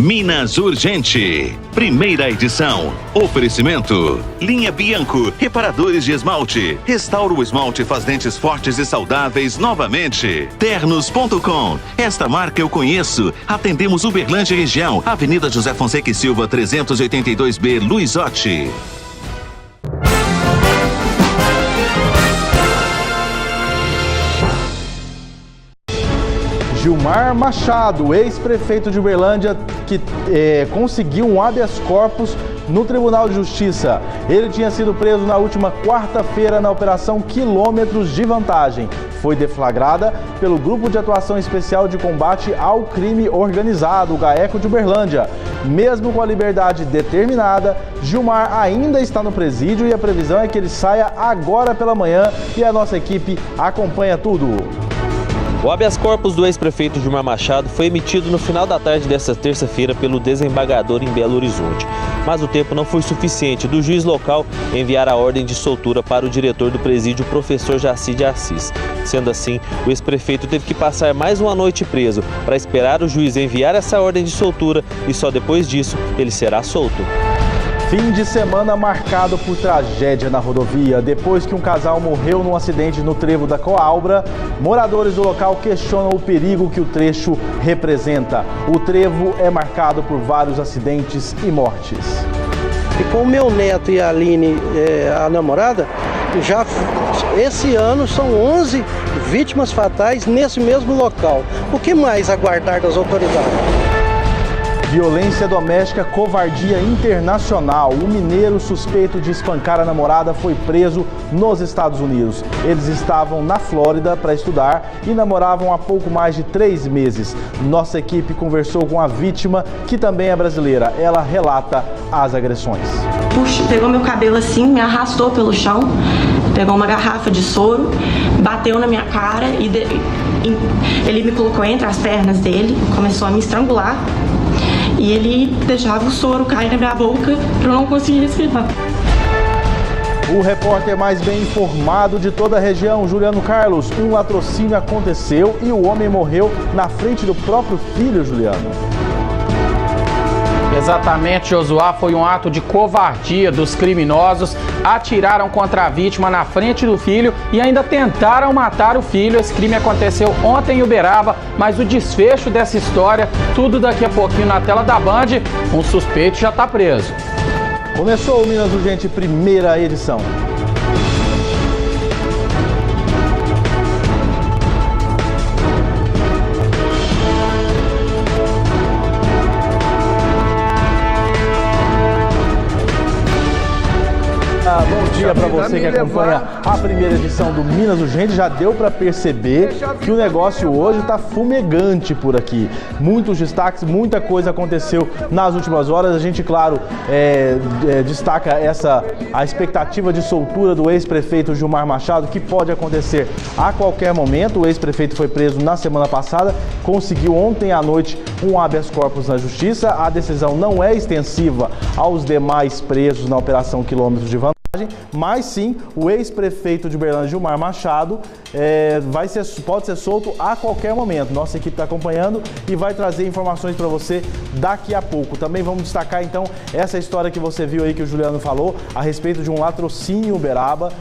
Minas Urgente, primeira edição. Oferecimento: Linha Bianco, reparadores de esmalte. Restaura o esmalte, faz dentes fortes e saudáveis novamente. Ternos.com, esta marca eu conheço. Atendemos Uberlândia e região. Avenida José Fonseca e Silva, 382B, Luizotti. Gilmar Machado, ex-prefeito de Uberlândia, que conseguiu um habeas corpus no Tribunal de Justiça. Ele tinha sido preso na última quarta-feira na Operação Quilômetros de Vantagem. Foi deflagrada pelo Grupo de Atuação Especial de Combate ao Crime Organizado, o GAECO de Uberlândia. Mesmo com a liberdade determinada, Gilmar ainda está no presídio e a previsão é que ele saia agora pela manhã e a nossa equipe acompanha tudo. O habeas corpus do ex-prefeito Gilmar Machado foi emitido no final da tarde desta terça-feira pelo desembargador em Belo Horizonte. Mas o tempo não foi suficiente do juiz local enviar a ordem de soltura para o diretor do presídio, professor Jaci de Assis. Sendo assim, o ex-prefeito teve que passar mais uma noite preso para esperar o juiz enviar essa ordem de soltura e só depois disso ele será solto. Fim de semana marcado por tragédia na rodovia. Depois que um casal morreu num acidente no trevo da Coalbra, moradores do local questionam o perigo que o trecho representa. O trevo é marcado por vários acidentes e mortes. E com o meu neto e a Aline, a namorada, já esse ano são 11 vítimas fatais nesse mesmo local. O que mais aguardar das autoridades? Violência doméstica, covardia internacional. O mineiro suspeito de espancar a namorada foi preso nos Estados Unidos. Eles estavam na Flórida para estudar e namoravam há pouco mais de 3 meses. Nossa equipe conversou com a vítima, que também é brasileira. Ela relata as agressões. Puxa, pegou meu cabelo assim, me arrastou pelo chão, pegou uma garrafa de soro, bateu na minha cara e ele me colocou entre as pernas dele, começou a me estrangular. E ele deixava o soro cair na minha boca para eu não conseguir respirar. O repórter mais bem informado de toda a região, Juliano Carlos. Um latrocínio aconteceu e o homem morreu na frente do próprio filho, Juliano. Exatamente, Josuá, foi um ato de covardia dos criminosos. Atiraram contra a vítima na frente do filho e ainda tentaram matar o filho. Esse crime aconteceu ontem em Uberaba, mas o desfecho dessa história, tudo daqui a pouquinho na tela da Band. Um suspeito já está preso. Começou o Minas Urgente, primeira edição. Bom dia para você que acompanha a primeira edição do Minas Urgente. Já deu para perceber que o negócio hoje está fumegante por aqui. Muitos destaques, muita coisa aconteceu nas últimas horas. A gente, claro, destaca a expectativa de soltura do ex-prefeito Gilmar Machado, que pode acontecer a qualquer momento. O ex-prefeito foi preso na semana passada, conseguiu ontem à noite um habeas corpus na Justiça. A decisão não é extensiva aos demais presos na Operação Quilômetros de Vantagem, mas sim, o ex-prefeito de Uberlândia, Gilmar Machado, pode ser solto a qualquer momento. Nossa equipe está acompanhando e vai trazer informações para você daqui a pouco. Também vamos destacar então essa história que você viu aí, que o Juliano falou, a respeito de um latrocínio em Uberaba,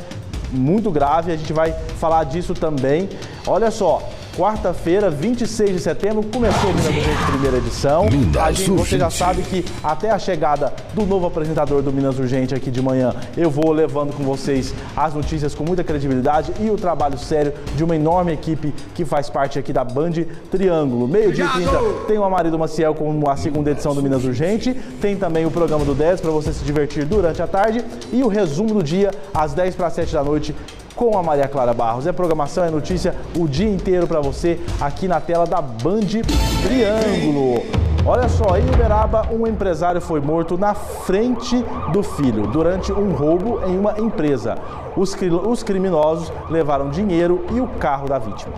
muito grave. A gente vai falar disso também. Olha só, quarta-feira, 26 de setembro, começou o Minas Urgente, primeira edição. Você já sabe que até a chegada do novo apresentador do Minas Urgente aqui de manhã, eu vou levando com vocês as notícias com muita credibilidade e o trabalho sério de uma enorme equipe que faz parte aqui da Band Triângulo. Meio-dia e 30 tem o Amarido Maciel com a segunda edição do Minas Urgente, tem também o programa do 10 para você se divertir durante a tarde e o resumo do dia às 10 para 7 da noite com a Maria Clara Barros. É programação, é notícia o dia inteiro para você aqui na tela da Band Triângulo. Olha só, em Uberaba, um empresário foi morto na frente do filho durante um roubo em uma empresa. Os criminosos levaram dinheiro e o carro da vítima.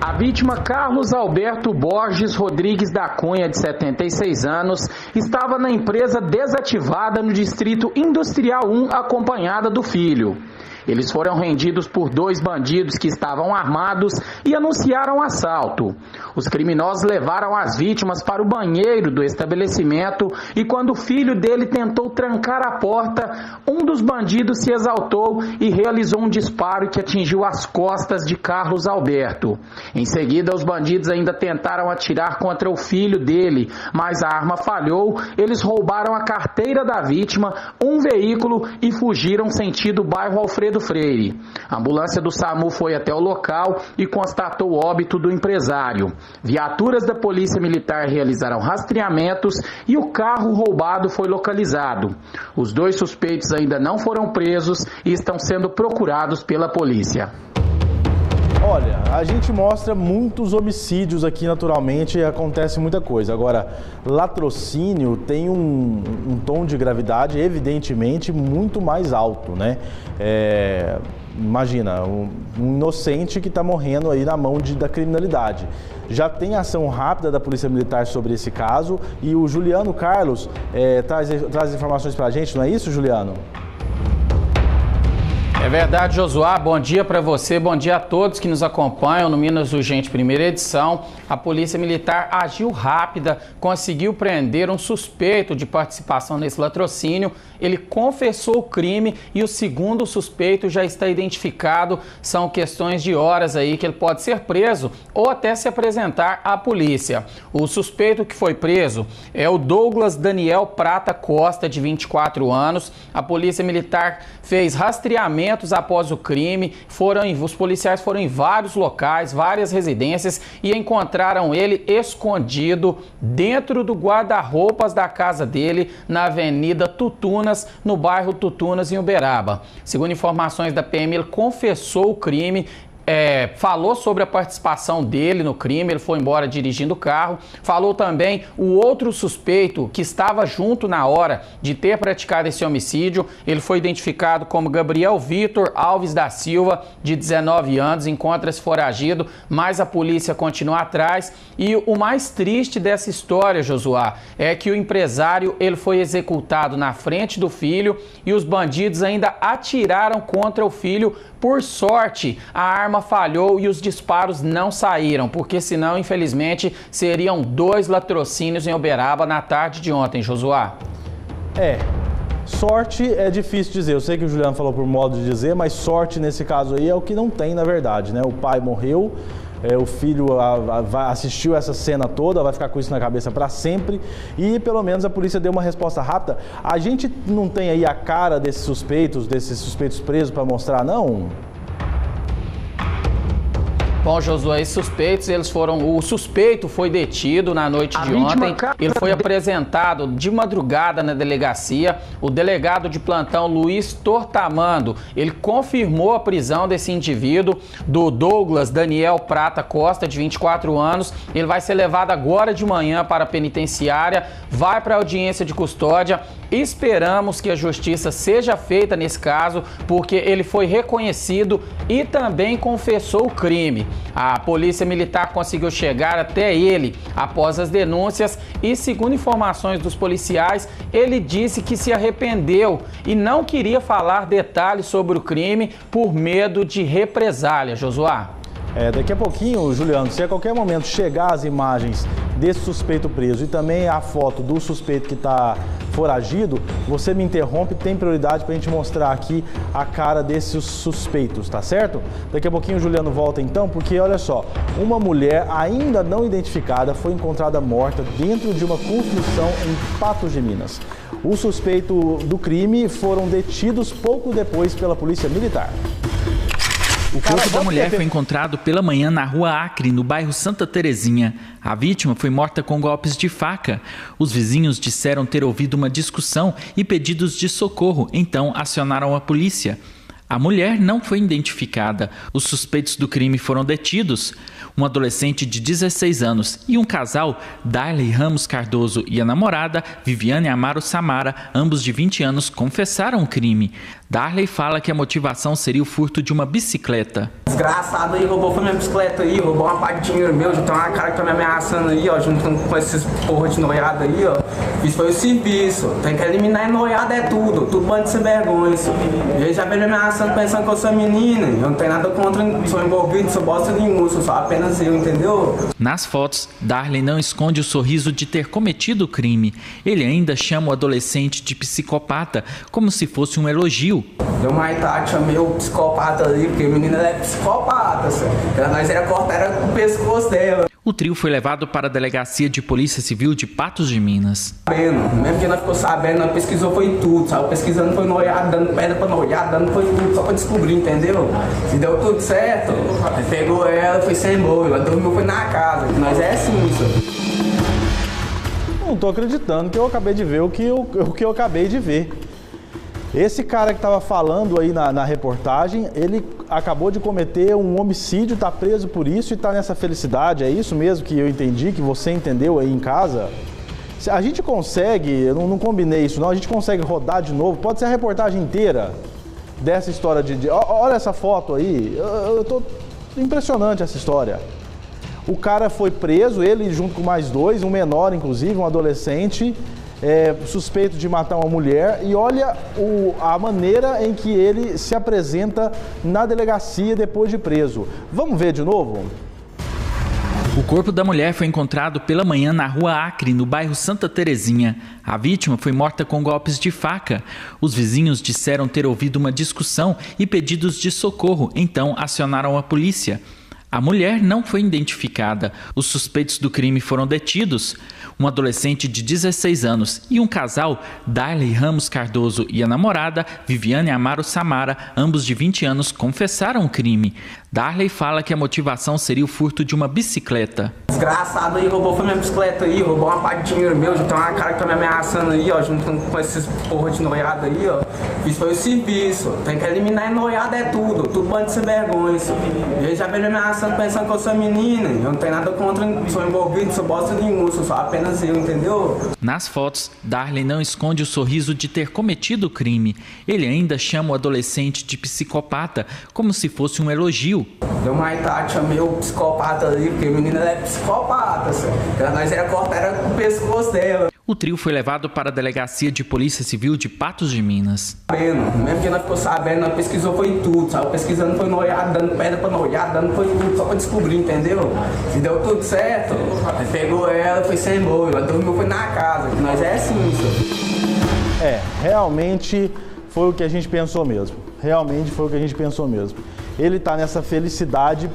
A vítima, Carlos Alberto Borges Rodrigues da Cunha, de 76 anos, estava na empresa desativada no Distrito Industrial 1, acompanhada do filho. Eles foram rendidos por 2 bandidos que estavam armados e anunciaram o assalto. Os criminosos levaram as vítimas para o banheiro do estabelecimento e quando o filho dele tentou trancar a porta, um dos bandidos se exaltou e realizou um disparo que atingiu as costas de Carlos Alberto. Em seguida, os bandidos ainda tentaram atirar contra o filho dele, mas a arma falhou. Eles roubaram a carteira da vítima, um veículo e fugiram sentido bairro Alfredo Freire. A ambulância do SAMU foi até o local e constatou o óbito do empresário. Viaturas da Polícia Militar realizaram rastreamentos e o carro roubado foi localizado. Os 2 suspeitos ainda não foram presos e estão sendo procurados pela polícia. Olha, a gente mostra muitos homicídios aqui naturalmente e acontece muita coisa. Agora, latrocínio tem um tom de gravidade evidentemente muito mais alto, né? Imagina, um inocente que está morrendo aí na mão da criminalidade. Já tem ação rápida da Polícia Militar sobre esse caso e o Juliano Carlos traz informações para a gente, não é isso, Juliano? É verdade, Josuá. Bom dia para você, bom dia a todos que nos acompanham no Minas Urgente, primeira edição. A Polícia Militar agiu rápida, conseguiu prender um suspeito de participação nesse latrocínio. Ele confessou o crime e o segundo suspeito já está identificado. São questões de horas aí que ele pode ser preso ou até se apresentar à polícia. O suspeito que foi preso é o Douglas Daniel Prata Costa, de 24 anos. A Polícia Militar fez rastreamento após o crime, os policiais foram em vários locais, várias residências e encontraram ele escondido dentro do guarda-roupas da casa dele na Avenida Tutunas, no bairro Tutunas, em Uberaba. Segundo informações da PM, ele confessou o crime, falou sobre a participação dele no crime, ele foi embora dirigindo o carro, falou também o outro suspeito que estava junto na hora de ter praticado esse homicídio. Ele foi identificado como Gabriel Vitor Alves da Silva, de 19 anos, encontra-se foragido, mas a polícia continua atrás. E o mais triste dessa história, Josuá, é que o empresário ele foi executado na frente do filho e os bandidos ainda atiraram contra o filho. Por sorte, a arma falhou e os disparos não saíram, porque senão, infelizmente, seriam 2 latrocínios em Uberaba na tarde de ontem, Josuá. Sorte é difícil dizer. Eu sei que o Juliano falou por modo de dizer, mas sorte nesse caso aí é o que não tem, na verdade, né? O pai morreu, o filho assistiu essa cena toda, vai ficar com isso na cabeça para sempre e pelo menos a polícia deu uma resposta rápida. A gente não tem aí a cara desses suspeitos presos para mostrar, não? Bom, Josué, esses suspeitos, o suspeito foi detido na noite de ontem, ele foi apresentado de madrugada na delegacia. O delegado de plantão Luiz Tortamando, ele confirmou a prisão desse indivíduo, do Douglas Daniel Prata Costa, de 24 anos. Ele vai ser levado agora de manhã para a penitenciária, vai para a audiência de custódia. Esperamos que a justiça seja feita nesse caso, porque ele foi reconhecido e também confessou o crime. A Polícia Militar conseguiu chegar até ele após as denúncias e, segundo informações dos policiais, ele disse que se arrependeu e não queria falar detalhes sobre o crime por medo de represália. Josuá. Daqui a pouquinho, Juliano, se a qualquer momento chegar as imagens desse suspeito preso e também a foto do suspeito que está foragido, você me interrompe, tem prioridade para a gente mostrar aqui a cara desses suspeitos, tá certo? Daqui a pouquinho o Juliano volta então, porque olha só, uma mulher ainda não identificada foi encontrada morta dentro de uma construção em Patos de Minas. Os suspeitos do crime foram detidos pouco depois pela Polícia Militar. O corpo da mulher foi encontrado pela manhã na rua Acre, no bairro Santa Terezinha. A vítima foi morta com golpes de faca. Os vizinhos disseram ter ouvido uma discussão e pedidos de socorro, então acionaram a polícia. A mulher não foi identificada. Os suspeitos do crime foram detidos. Um adolescente de 16 anos e um casal, Darley Ramos Cardoso e a namorada, Viviane Amaro Samara, ambos de 20 anos, confessaram o crime. Darley fala que a motivação seria o furto de uma bicicleta. Desgraçado aí, roubou foi minha bicicleta aí, roubou uma parte de dinheiro meu, já tem uma cara que tá me ameaçando aí, ó, junto com esses porra de noiada aí, ó. Isso foi o serviço, tem que eliminar noiada é tudo bando de sem vergonha. E ele já veio me ameaçando pensando que eu sou menina, eu não tenho nada contra, sou envolvido, sou bosta nenhuma, sou só apenas eu, entendeu? Nas fotos, Darley não esconde o sorriso de ter cometido o crime. Ele ainda chama o adolescente de psicopata, como se fosse um elogio. Deu uma idade, chamei o psicopata ali, porque a menina é psicopata, nós era cortar o pescoço dela. O trio foi levado para a Delegacia de Polícia Civil de Patos de Minas. Mesmo que nós ficou sabendo, nós pesquisou foi tudo, sabe? Pesquisando foi noiado, dando pedra pra noiado, dando foi tudo, só pra descobrir, entendeu? Se deu tudo certo, aí pegou ela, foi sem boi, ela dormiu, foi na casa, nós é assim, isso. Não tô acreditando que eu acabei de ver o que eu acabei de ver. Esse cara que estava falando aí na reportagem, ele acabou de cometer um homicídio, está preso por isso e está nessa felicidade. É isso mesmo que eu entendi, que você entendeu aí em casa? A gente consegue, eu não combinei isso não, a gente consegue rodar de novo, pode ser a reportagem inteira dessa história olha essa foto aí, eu tô impressionante essa história. O cara foi preso, ele junto com mais dois, um menor inclusive, um adolescente, suspeito de matar uma mulher, e olha a maneira em que ele se apresenta na delegacia depois de preso. Vamos ver de novo? O corpo da mulher foi encontrado pela manhã na rua Acre, no bairro Santa Terezinha. A vítima foi morta com golpes de faca. Os vizinhos disseram ter ouvido uma discussão e pedidos de socorro, então acionaram a polícia. A mulher não foi identificada. Os suspeitos do crime foram detidos. Um adolescente de 16 anos e um casal, Darley Ramos Cardoso e a namorada, Viviane Amaro Samara, ambos de 20 anos, confessaram o crime. Darley fala que a motivação seria o furto de uma bicicleta. Desgraçado aí, roubou foi minha bicicleta aí, roubou uma parte de dinheiro meu, já tem uma cara que tá me ameaçando aí, ó, junto com esses porra de noiada aí, ó. Isso foi o serviço, tem que eliminar noiada é tudo bando de sem vergonha. E ele já veio me ameaçando pensando que eu sou menina, eu não tenho nada contra, sou envolvido, sou bosta nenhuma, sou só apenas eu, entendeu? Nas fotos, Darley não esconde o sorriso de ter cometido o crime. Ele ainda chama o adolescente de psicopata, como se fosse um elogio. Deu uma idade, chamei o psicopata ali, porque a menina é psicopata, nós era cortar o pescoço dela. O trio foi levado para a Delegacia de Polícia Civil de Patos de Minas. Mesmo que nós ficou sabendo, nós pesquisou foi tudo, sabe? Pesquisando foi noiado, dando pedra pra noiado, dando foi tudo, só pra descobrir, entendeu? Se deu tudo certo, aí pegou ela, foi sem boi, ela dormiu, foi na casa, nós é assim, isso. Realmente foi o que a gente pensou mesmo. Realmente foi o que a gente pensou mesmo. Ele tá nessa felicidade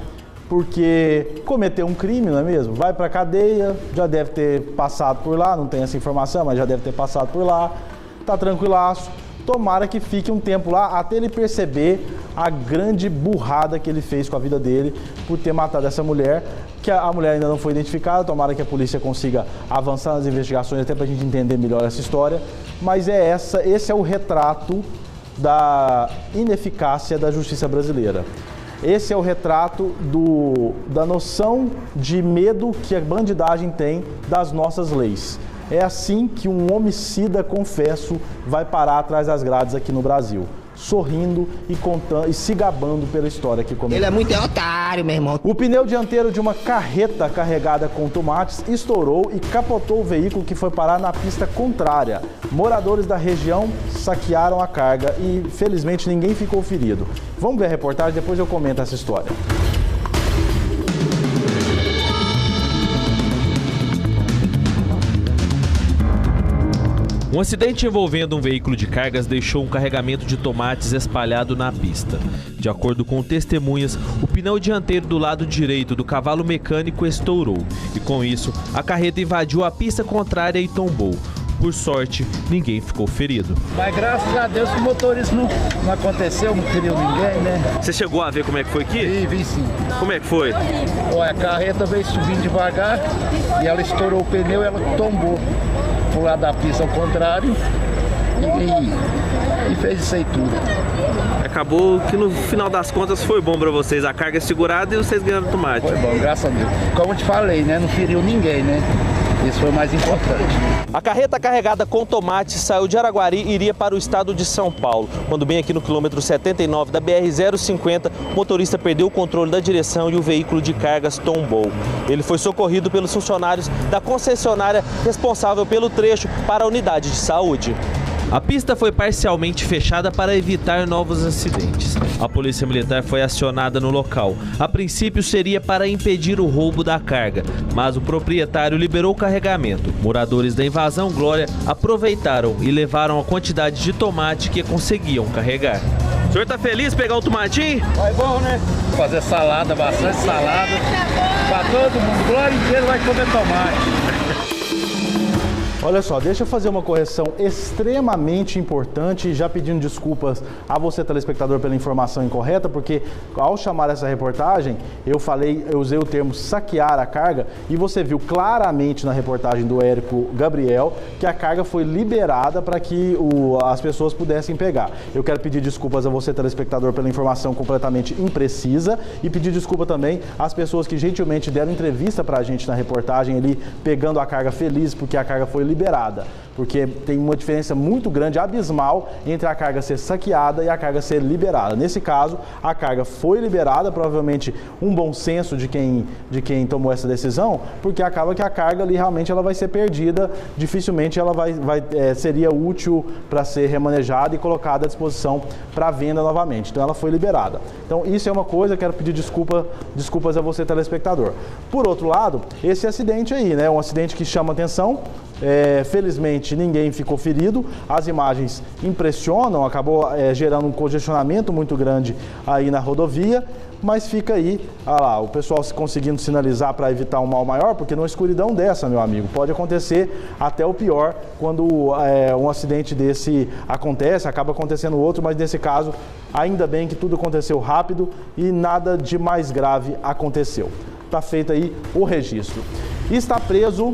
porque cometeu um crime, não é mesmo? Vai pra cadeia, já deve ter passado por lá, não tem essa informação, mas já deve ter passado por lá, tá tranquilaço. Tomara que fique um tempo lá até ele perceber a grande burrada que ele fez com a vida dele por ter matado essa mulher, que a mulher ainda não foi identificada. Tomara que a polícia consiga avançar nas investigações até pra gente entender melhor essa história, mas esse é o retrato da ineficácia da justiça brasileira. Esse é o retrato da noção de medo que a bandidagem tem das nossas leis. É assim que um homicida, confesso, vai parar atrás das grades aqui no Brasil. Sorrindo e contando e se gabando pela história que cometeu. Ele é muito otário, meu irmão. O pneu dianteiro de uma carreta carregada com tomates estourou e capotou o veículo que foi parar na pista contrária. Moradores da região saquearam a carga e, felizmente, ninguém ficou ferido. Vamos ver a reportagem, depois eu comento essa história. Um acidente envolvendo um veículo de cargas deixou um carregamento de tomates espalhado na pista. De acordo com testemunhas, o pneu dianteiro do lado direito do cavalo mecânico estourou e, com isso, a carreta invadiu a pista contrária e tombou. Por sorte, ninguém ficou ferido. Mas graças a Deus que o motorista não aconteceu, não feriu ninguém, né? Você chegou a ver como é que foi aqui? Vi sim. Como é que foi? A carreta veio subindo devagar e ela estourou o pneu e ela tombou pro lado da pista ao contrário e fez isso aí tudo. Acabou que no final das contas foi bom pra vocês, a carga segurada e vocês ganharam tomate. Foi bom, graças a Deus. Como eu te falei, né? Não feriu ninguém, né? Isso foi o mais importante. A carreta carregada com tomate saiu de Araguari e iria para o estado de São Paulo. Quando bem aqui no quilômetro 79 da BR-050, o motorista perdeu o controle da direção e o veículo de cargas tombou. Ele foi socorrido pelos funcionários da concessionária responsável pelo trecho para a unidade de saúde. A pista foi parcialmente fechada para evitar novos acidentes. A polícia militar foi acionada no local. A princípio seria para impedir o roubo da carga, mas o proprietário liberou o carregamento. Moradores da Invasão Glória aproveitaram e levaram a quantidade de tomate que conseguiam carregar. O senhor tá feliz pegar um tomatinho? Vai bom, né? Fazer salada, bastante salada. Para todo mundo, Glória inteira vai comer tomate. Olha só, deixa eu fazer uma correção extremamente importante, já pedindo desculpas a você, telespectador, pela informação incorreta, porque ao chamar essa reportagem, eu usei o termo saquear a carga e você viu claramente na reportagem do Érico Gabriel que a carga foi liberada para que as pessoas pudessem pegar. Eu quero pedir desculpas a você, telespectador, pela informação completamente imprecisa e pedir desculpa também às pessoas que gentilmente deram entrevista para a gente na reportagem ali, pegando a carga feliz porque a carga foi liberada, porque tem uma diferença muito grande, abismal, entre a carga ser saqueada e a carga ser liberada. Nesse caso, a carga foi liberada, provavelmente um bom senso de quem tomou essa decisão, porque acaba que a carga ali realmente ela vai ser perdida, dificilmente ela seria útil para ser remanejada e colocada à disposição para venda novamente. Então ela foi liberada. Então isso é uma coisa, quero pedir desculpas a você, telespectador. Por outro lado, esse acidente aí, né, um acidente que chama atenção. Felizmente ninguém ficou ferido, as imagens impressionam, acabou gerando um congestionamento muito grande aí na rodovia, mas fica aí, lá, o pessoal conseguindo sinalizar para evitar um mal maior, porque numa escuridão dessa, meu amigo, pode acontecer até o pior quando um acidente desse acontece, acaba acontecendo outro, mas nesse caso, ainda bem que tudo aconteceu rápido e nada de mais grave aconteceu. Está feito aí o registro. Está preso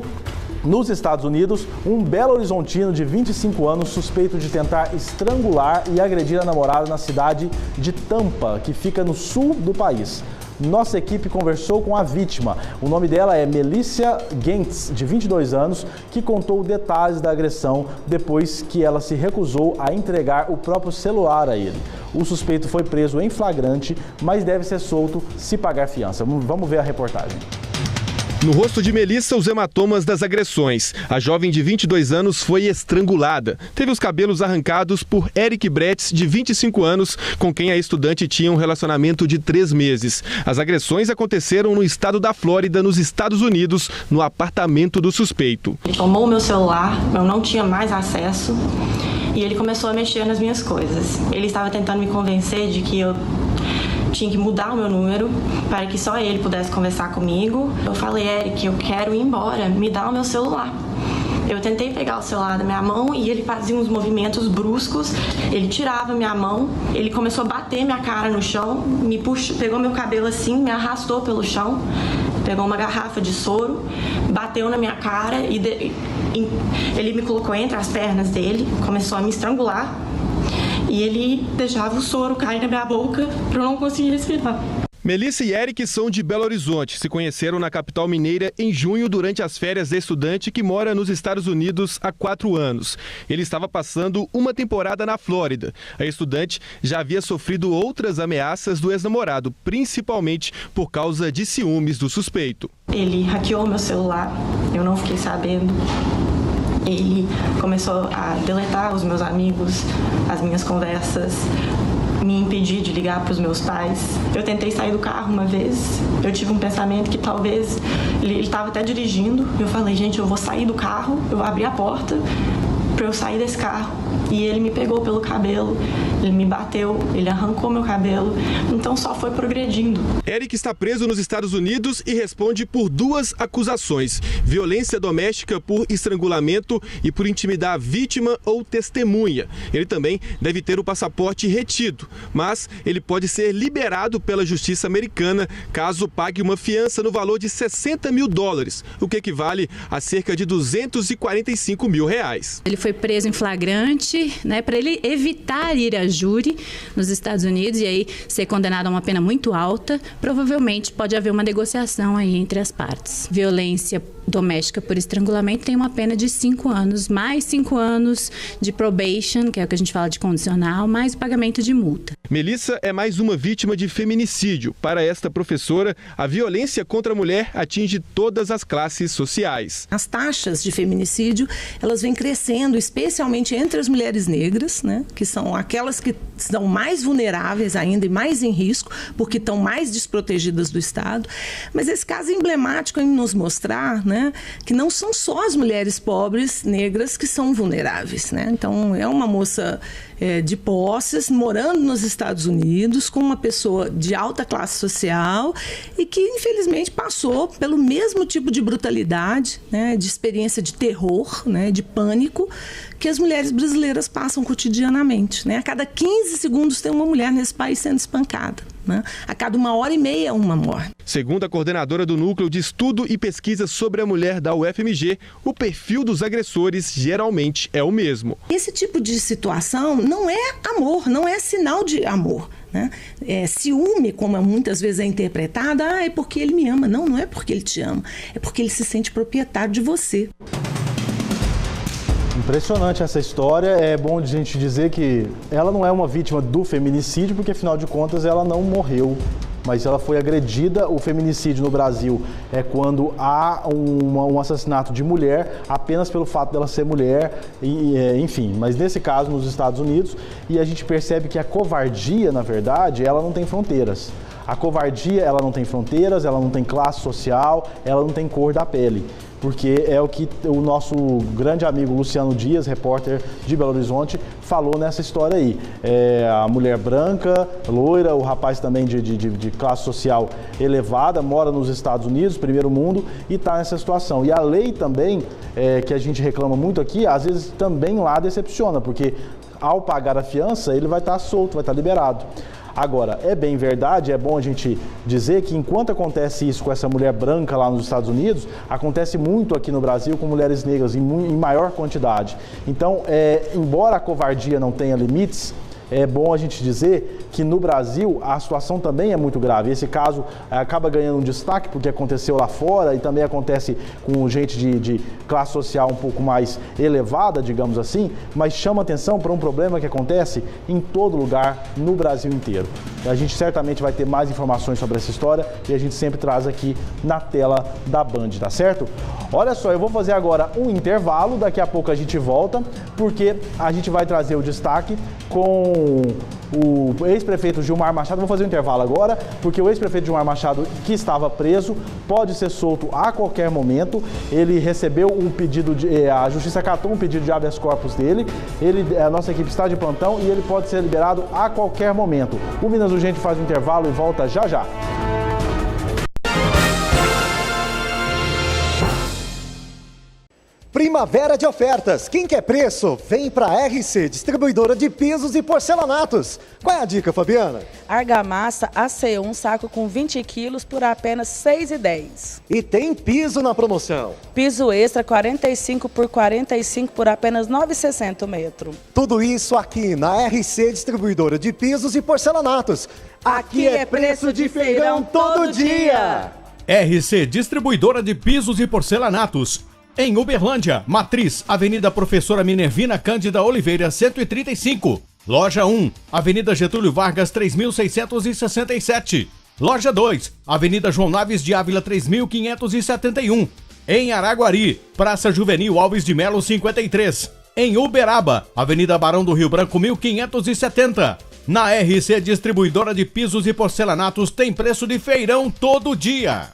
nos Estados Unidos, um belo-horizontino de 25 anos suspeito de tentar estrangular e agredir a namorada na cidade de Tampa, que fica no sul do país. Nossa equipe conversou com a vítima. O nome dela é Melissa Gentz, de 22 anos, que contou detalhes da agressão depois que ela se recusou a entregar o próprio celular a ele. O suspeito foi preso em flagrante, mas deve ser solto se pagar fiança. Vamos ver a reportagem. No rosto de Melissa, os hematomas das agressões. A jovem de 22 anos foi estrangulada. Teve os cabelos arrancados por Eric Bretz, de 25 anos, com quem a estudante tinha um relacionamento de 3 meses. As agressões aconteceram no estado da Flórida, nos Estados Unidos, no apartamento do suspeito. Ele tomou o meu celular, eu não tinha mais acesso e ele começou a mexer nas minhas coisas. Ele estava tentando me convencer de que eu tinha que mudar o meu número para que só ele pudesse conversar comigo. Eu falei, Eric, eu quero ir embora, me dá o meu celular. Eu tentei pegar o celular da minha mão e ele fazia uns movimentos bruscos, ele tirava minha mão, ele começou a bater minha cara no chão, me puxou, pegou meu cabelo assim, me arrastou pelo chão, pegou uma garrafa de soro, bateu na minha cara e ele me colocou entre as pernas dele, começou a me estrangular. E ele deixava o soro cair na minha boca para eu não conseguir respirar. Melissa e Eric são de Belo Horizonte. Se conheceram na capital mineira em junho durante as férias da estudante que mora nos Estados Unidos há 4 anos. Ele estava passando uma temporada na Flórida. A estudante já havia sofrido outras ameaças do ex-namorado, principalmente por causa de ciúmes do suspeito. Ele hackeou meu celular, eu não fiquei sabendo. Ele começou a deletar os meus amigos, as minhas conversas, me impedir de ligar para os meus pais. Eu tentei sair do carro uma vez, eu tive um pensamento que talvez ele estava até dirigindo. Eu falei, gente, eu vou sair do carro, eu vou abrir a porta para eu sair desse carro. E ele me pegou pelo cabelo, ele me bateu, ele arrancou meu cabelo, então só foi progredindo. Eric está preso nos Estados Unidos e responde por 2 acusações: violência doméstica por estrangulamento e por intimidar a vítima ou testemunha. Ele também deve ter o passaporte retido, mas ele pode ser liberado pela justiça americana caso pague uma fiança no valor de $60 mil, o que equivale a cerca de R$245 mil. Ele foi preso em flagrante justamente, né, para ele evitar ir a júri nos Estados Unidos e aí ser condenado a uma pena muito alta. Provavelmente pode haver uma negociação aí entre as partes. Violência doméstica por estrangulamento tem uma pena de 5 anos, mais 5 anos de probation, que é o que a gente fala de condicional, mais o pagamento de multa. Melissa é mais uma vítima de feminicídio. Para esta professora, a violência contra a mulher atinge todas as classes sociais. As taxas de feminicídio, elas vêm crescendo, especialmente entre as mulheres negras, né, que são aquelas que estão mais vulneráveis ainda e mais em risco, porque estão mais desprotegidas do Estado. Mas esse caso é emblemático em nos mostrar, né, que não são só as mulheres pobres, negras, que são vulneráveis, né? Então, é uma moça de posses, morando nos Estados Unidos, com uma pessoa de alta classe social e que, infelizmente, passou pelo mesmo tipo de brutalidade, né, de experiência de terror, né, de pânico, que as mulheres brasileiras passam cotidianamente, né? A cada 15 segundos tem uma mulher nesse país sendo espancada, né? A cada 1h30, uma morte. Segundo a coordenadora do Núcleo de Estudo e Pesquisa sobre a Mulher da UFMG, o perfil dos agressores geralmente é o mesmo. Esse tipo de situação não é amor, não é sinal de amor, né? Ciúme, como muitas vezes é interpretada, é porque ele me ama. Não, não é porque ele te ama, é porque ele se sente proprietário de você. Impressionante essa história. É bom a gente dizer que ela não é uma vítima do feminicídio, porque afinal de contas ela não morreu, mas ela foi agredida. O feminicídio no Brasil é quando há um assassinato de mulher apenas pelo fato dela ser mulher, enfim. Mas nesse caso, nos Estados Unidos, e a gente percebe que a covardia, na verdade, ela não tem fronteiras. A covardia, ela não tem fronteiras, ela não tem classe social, ela não tem cor da pele. Porque é o que o nosso grande amigo Luciano Dias, repórter de Belo Horizonte, falou nessa história aí. A mulher branca, loira, o rapaz também de classe social elevada, mora nos Estados Unidos, primeiro mundo, e está nessa situação. E a lei também, que a gente reclama muito aqui, às vezes também lá decepciona, porque ao pagar a fiança, ele vai estar solto, vai estar liberado. Agora, é bem verdade, é bom a gente dizer que enquanto acontece isso com essa mulher branca lá nos Estados Unidos, acontece muito aqui no Brasil com mulheres negras em maior quantidade. Então, embora a covardia não tenha limites, é bom a gente dizer que no Brasil a situação também é muito grave. Esse caso acaba ganhando um destaque porque aconteceu lá fora e também acontece com gente de classe social um pouco mais elevada, digamos assim, mas chama atenção para um problema que acontece em todo lugar no Brasil inteiro. A gente certamente vai ter mais informações sobre essa história e a gente sempre traz aqui na tela da Band, tá certo? Olha só, eu vou fazer agora um intervalo, daqui a pouco a gente volta, porque a gente vai trazer o destaque com o ex-prefeito Gilmar Machado. Vou fazer um intervalo agora, porque o ex-prefeito Gilmar Machado, que estava preso, pode ser solto a qualquer momento. Ele recebeu um pedido, a Justiça acatou um pedido de habeas corpus dele. A nossa equipe está de plantão e ele pode ser liberado a qualquer momento. O Minas Urgente faz um intervalo e volta já já. Primavera de ofertas. Quem quer preço, vem para RC, distribuidora de pisos e porcelanatos. Qual é a dica, Fabiana? Argamassa AC1, saco com 20 quilos por apenas R$ 6,10. E tem piso na promoção. Piso extra 45 por 45 por apenas R$ 9,60 o metro. Tudo isso aqui na RC, distribuidora de pisos e porcelanatos. Aqui é preço de feirão todo dia. RC, distribuidora de pisos e porcelanatos. Em Uberlândia, Matriz, Avenida Professora Minervina Cândida Oliveira, 135. Loja 1, Avenida Getúlio Vargas, 3667. Loja 2, Avenida João Naves de Ávila, 3571. Em Araguari, Praça Juvenil Alves de Melo, 53. Em Uberaba, Avenida Barão do Rio Branco, 1570. Na RC Distribuidora de Pisos e Porcelanatos tem preço de feirão todo dia.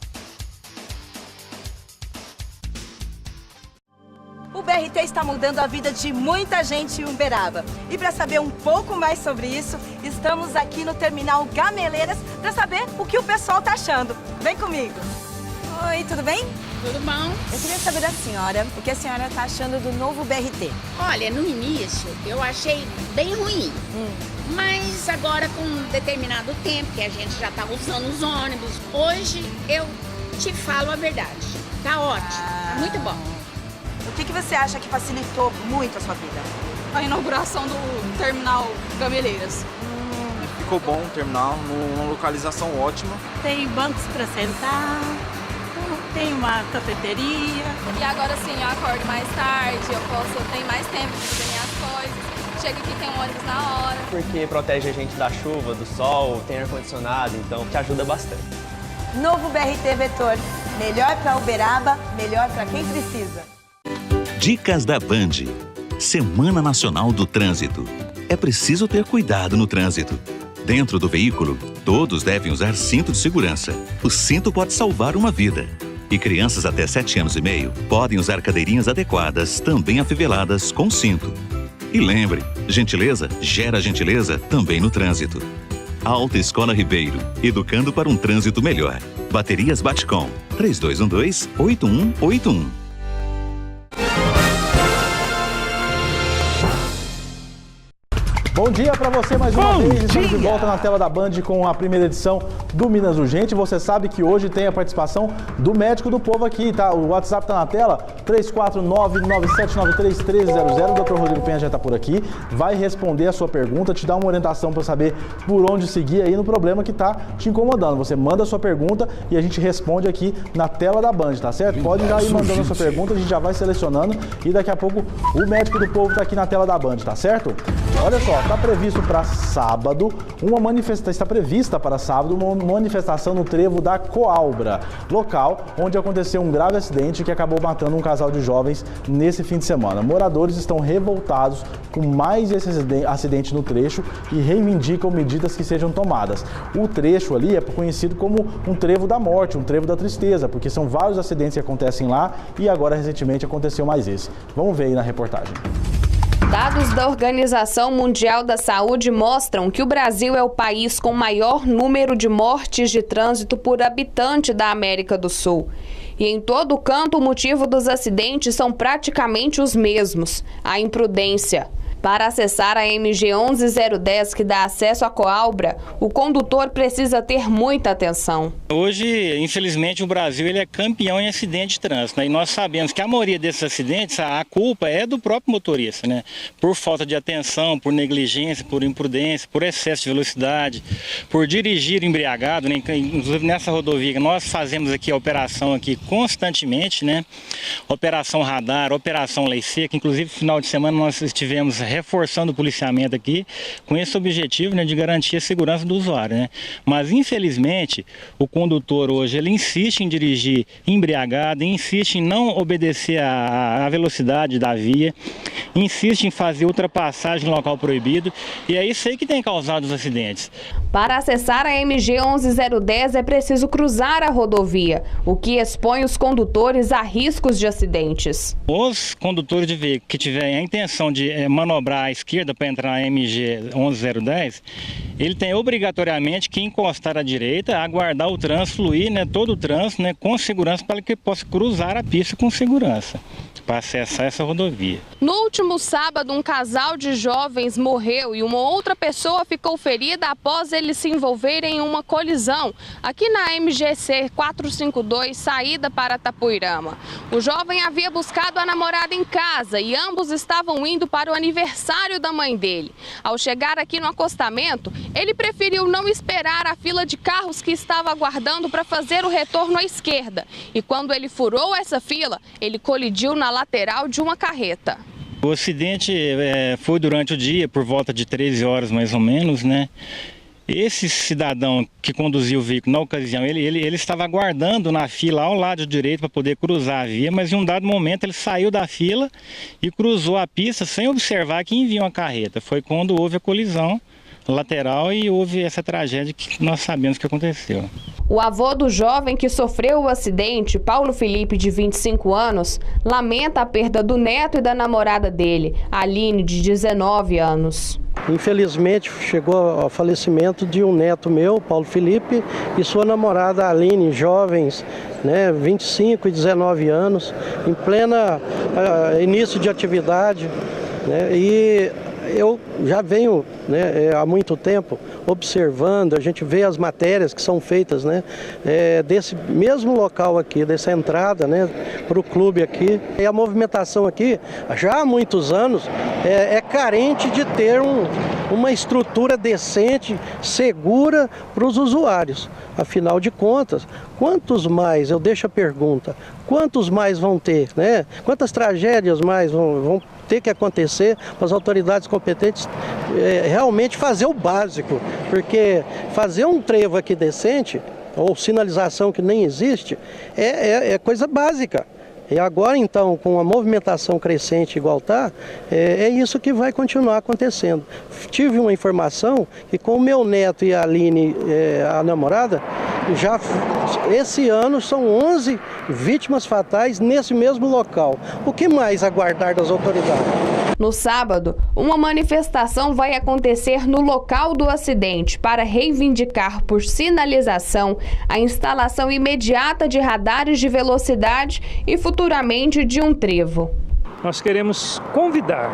O BRT está mudando a vida de muita gente em Uberaba. E para saber um pouco mais sobre isso, estamos aqui no Terminal Gameleiras para saber o que o pessoal está achando. Vem comigo. Oi, tudo bem? Tudo bom? Eu queria saber da senhora, o que a senhora está achando do novo BRT? Olha, no início eu achei bem ruim. Mas agora com um determinado tempo que a gente já está usando os ônibus, hoje eu te falo a verdade. Tá ótimo, tá muito bom. O que você acha que facilitou muito a sua vida? a inauguração do terminal Gameleiras. Ficou bom o terminal, numa localização ótima. Tem bancos para sentar, tem uma cafeteria. E agora sim, eu acordo mais tarde, eu tenho mais tempo de fazer minhas coisas. Chego aqui, tem um ônibus na hora. Porque protege a gente da chuva, do sol, tem ar-condicionado, então te ajuda bastante. Novo BRT Vetor. Melhor para Uberaba, melhor para quem precisa. Dicas da Band. Semana Nacional do Trânsito. É preciso ter cuidado no trânsito. Dentro do veículo, todos devem usar cinto de segurança. O cinto pode salvar uma vida. E crianças até 7 anos e meio podem usar cadeirinhas adequadas, também afiveladas, com cinto. E lembre, gentileza gera gentileza também no trânsito. Alta Escola Ribeiro, educando para um trânsito melhor. Baterias Batcom, 3212-8181. Bom dia pra você mais uma vez. Estamos de volta na tela da Band com a primeira edição do Minas Urgente. Você sabe que hoje tem a participação do médico do povo aqui, tá? O WhatsApp tá na tela, 349-9793-1300. O Dr. Rodrigo Penha já tá por aqui. Vai responder a sua pergunta, te dar uma orientação para saber por onde seguir aí no problema que tá te incomodando. Você manda a sua pergunta e a gente responde aqui na tela da Band, tá certo? Pode já ir mandando a sua pergunta, a gente já vai selecionando e daqui a pouco o médico do povo tá aqui na tela da Band, tá certo? Olha só, está prevista para sábado uma manifestação no trevo da Coalbra, local onde aconteceu um grave acidente que acabou matando um casal de jovens nesse fim de semana. Moradores estão revoltados com mais esse acidente no trecho e reivindicam medidas que sejam tomadas. O trecho ali é conhecido como um trevo da morte, um trevo da tristeza, porque são vários acidentes que acontecem lá e agora recentemente aconteceu mais esse. Vamos ver aí na reportagem. Dados da Organização Mundial da Saúde mostram que o Brasil é o país com maior número de mortes de trânsito por habitante da América do Sul. E em todo canto o motivo dos acidentes são praticamente os mesmos: a imprudência. Para acessar a MG 11010, que dá acesso à Coalbra, o condutor precisa ter muita atenção. Hoje, infelizmente, o Brasil ele é campeão em acidente de trânsito, né? E nós sabemos que a maioria desses acidentes, a culpa é do próprio motorista, né? Por falta de atenção, por negligência, por imprudência, por excesso de velocidade, por dirigir embriagado, né? Inclusive nessa rodovia, nós fazemos aqui a operação aqui constantemente, né? Operação radar, operação lei seca, inclusive no final de semana nós estivemos reforçando o policiamento aqui com esse objetivo, né, de garantir a segurança do usuário, né? Mas infelizmente o condutor hoje ele insiste em dirigir embriagado, insiste em não obedecer à velocidade da via, insiste em fazer ultrapassagem no local proibido e é isso aí que tem causado os acidentes. Para acessar a MG 11010 é preciso cruzar a rodovia, o que expõe os condutores a riscos de acidentes. Os condutores de veículo que tiverem a intenção de manobrar à esquerda para entrar na MG 11010, ele tem obrigatoriamente que encostar à direita, aguardar o trânsito fluir, né, todo o trânsito, né, com segurança para que possa cruzar a pista com segurança para acessar essa rodovia. No último sábado, um casal de jovens morreu e uma outra pessoa ficou ferida após eles se envolverem em uma colisão aqui na MGC 452, saída para Tapuirama. O jovem havia buscado a namorada em casa e ambos estavam indo para o aniversário da mãe dele. Ao chegar aqui no acostamento, ele preferiu não esperar a fila de carros que estava aguardando para fazer o retorno à esquerda. E quando ele furou essa fila, ele colidiu na lateral de uma carreta. O acidente foi durante o dia, por volta de 13 horas mais ou menos, né? Esse cidadão que conduziu o veículo na ocasião, ele estava aguardando na fila ao lado direito para poder cruzar a via, mas em um dado momento ele saiu da fila e cruzou a pista sem observar que vinha uma carreta. Foi quando houve a colisão lateral e houve essa tragédia que nós sabemos que aconteceu. O avô do jovem que sofreu o acidente, Paulo Felipe, de 25 anos, lamenta a perda do neto e da namorada dele, Aline, de 19 anos. Infelizmente, chegou ao falecimento de um neto meu, Paulo Felipe, e sua namorada Aline, jovens, né, 25 e 19 anos, em plena início de atividade, né, e Eu já venho, né, há muito tempo observando, a gente vê as matérias que são feitas, né, desse mesmo local aqui, dessa entrada, né, para o clube aqui. E a movimentação aqui, já há muitos anos, é carente de ter uma estrutura decente, segura para os usuários. Afinal de contas, quantos mais, eu deixo a pergunta, quantos mais vão ter, né? Quantas tragédias mais vão ter que acontecer para as autoridades competentes realmente fazer o básico, porque fazer um trevo aqui decente, ou sinalização que nem existe, é coisa básica. E agora, então, com a movimentação crescente igual está, é isso que vai continuar acontecendo. Tive uma informação que com o meu neto e a Aline, a namorada, já esse ano são 11 vítimas fatais nesse mesmo local. O que mais aguardar das autoridades? No sábado, uma manifestação vai acontecer no local do acidente para reivindicar por sinalização a instalação imediata de radares de velocidade e futuramente de um trevo. Nós queremos convidar,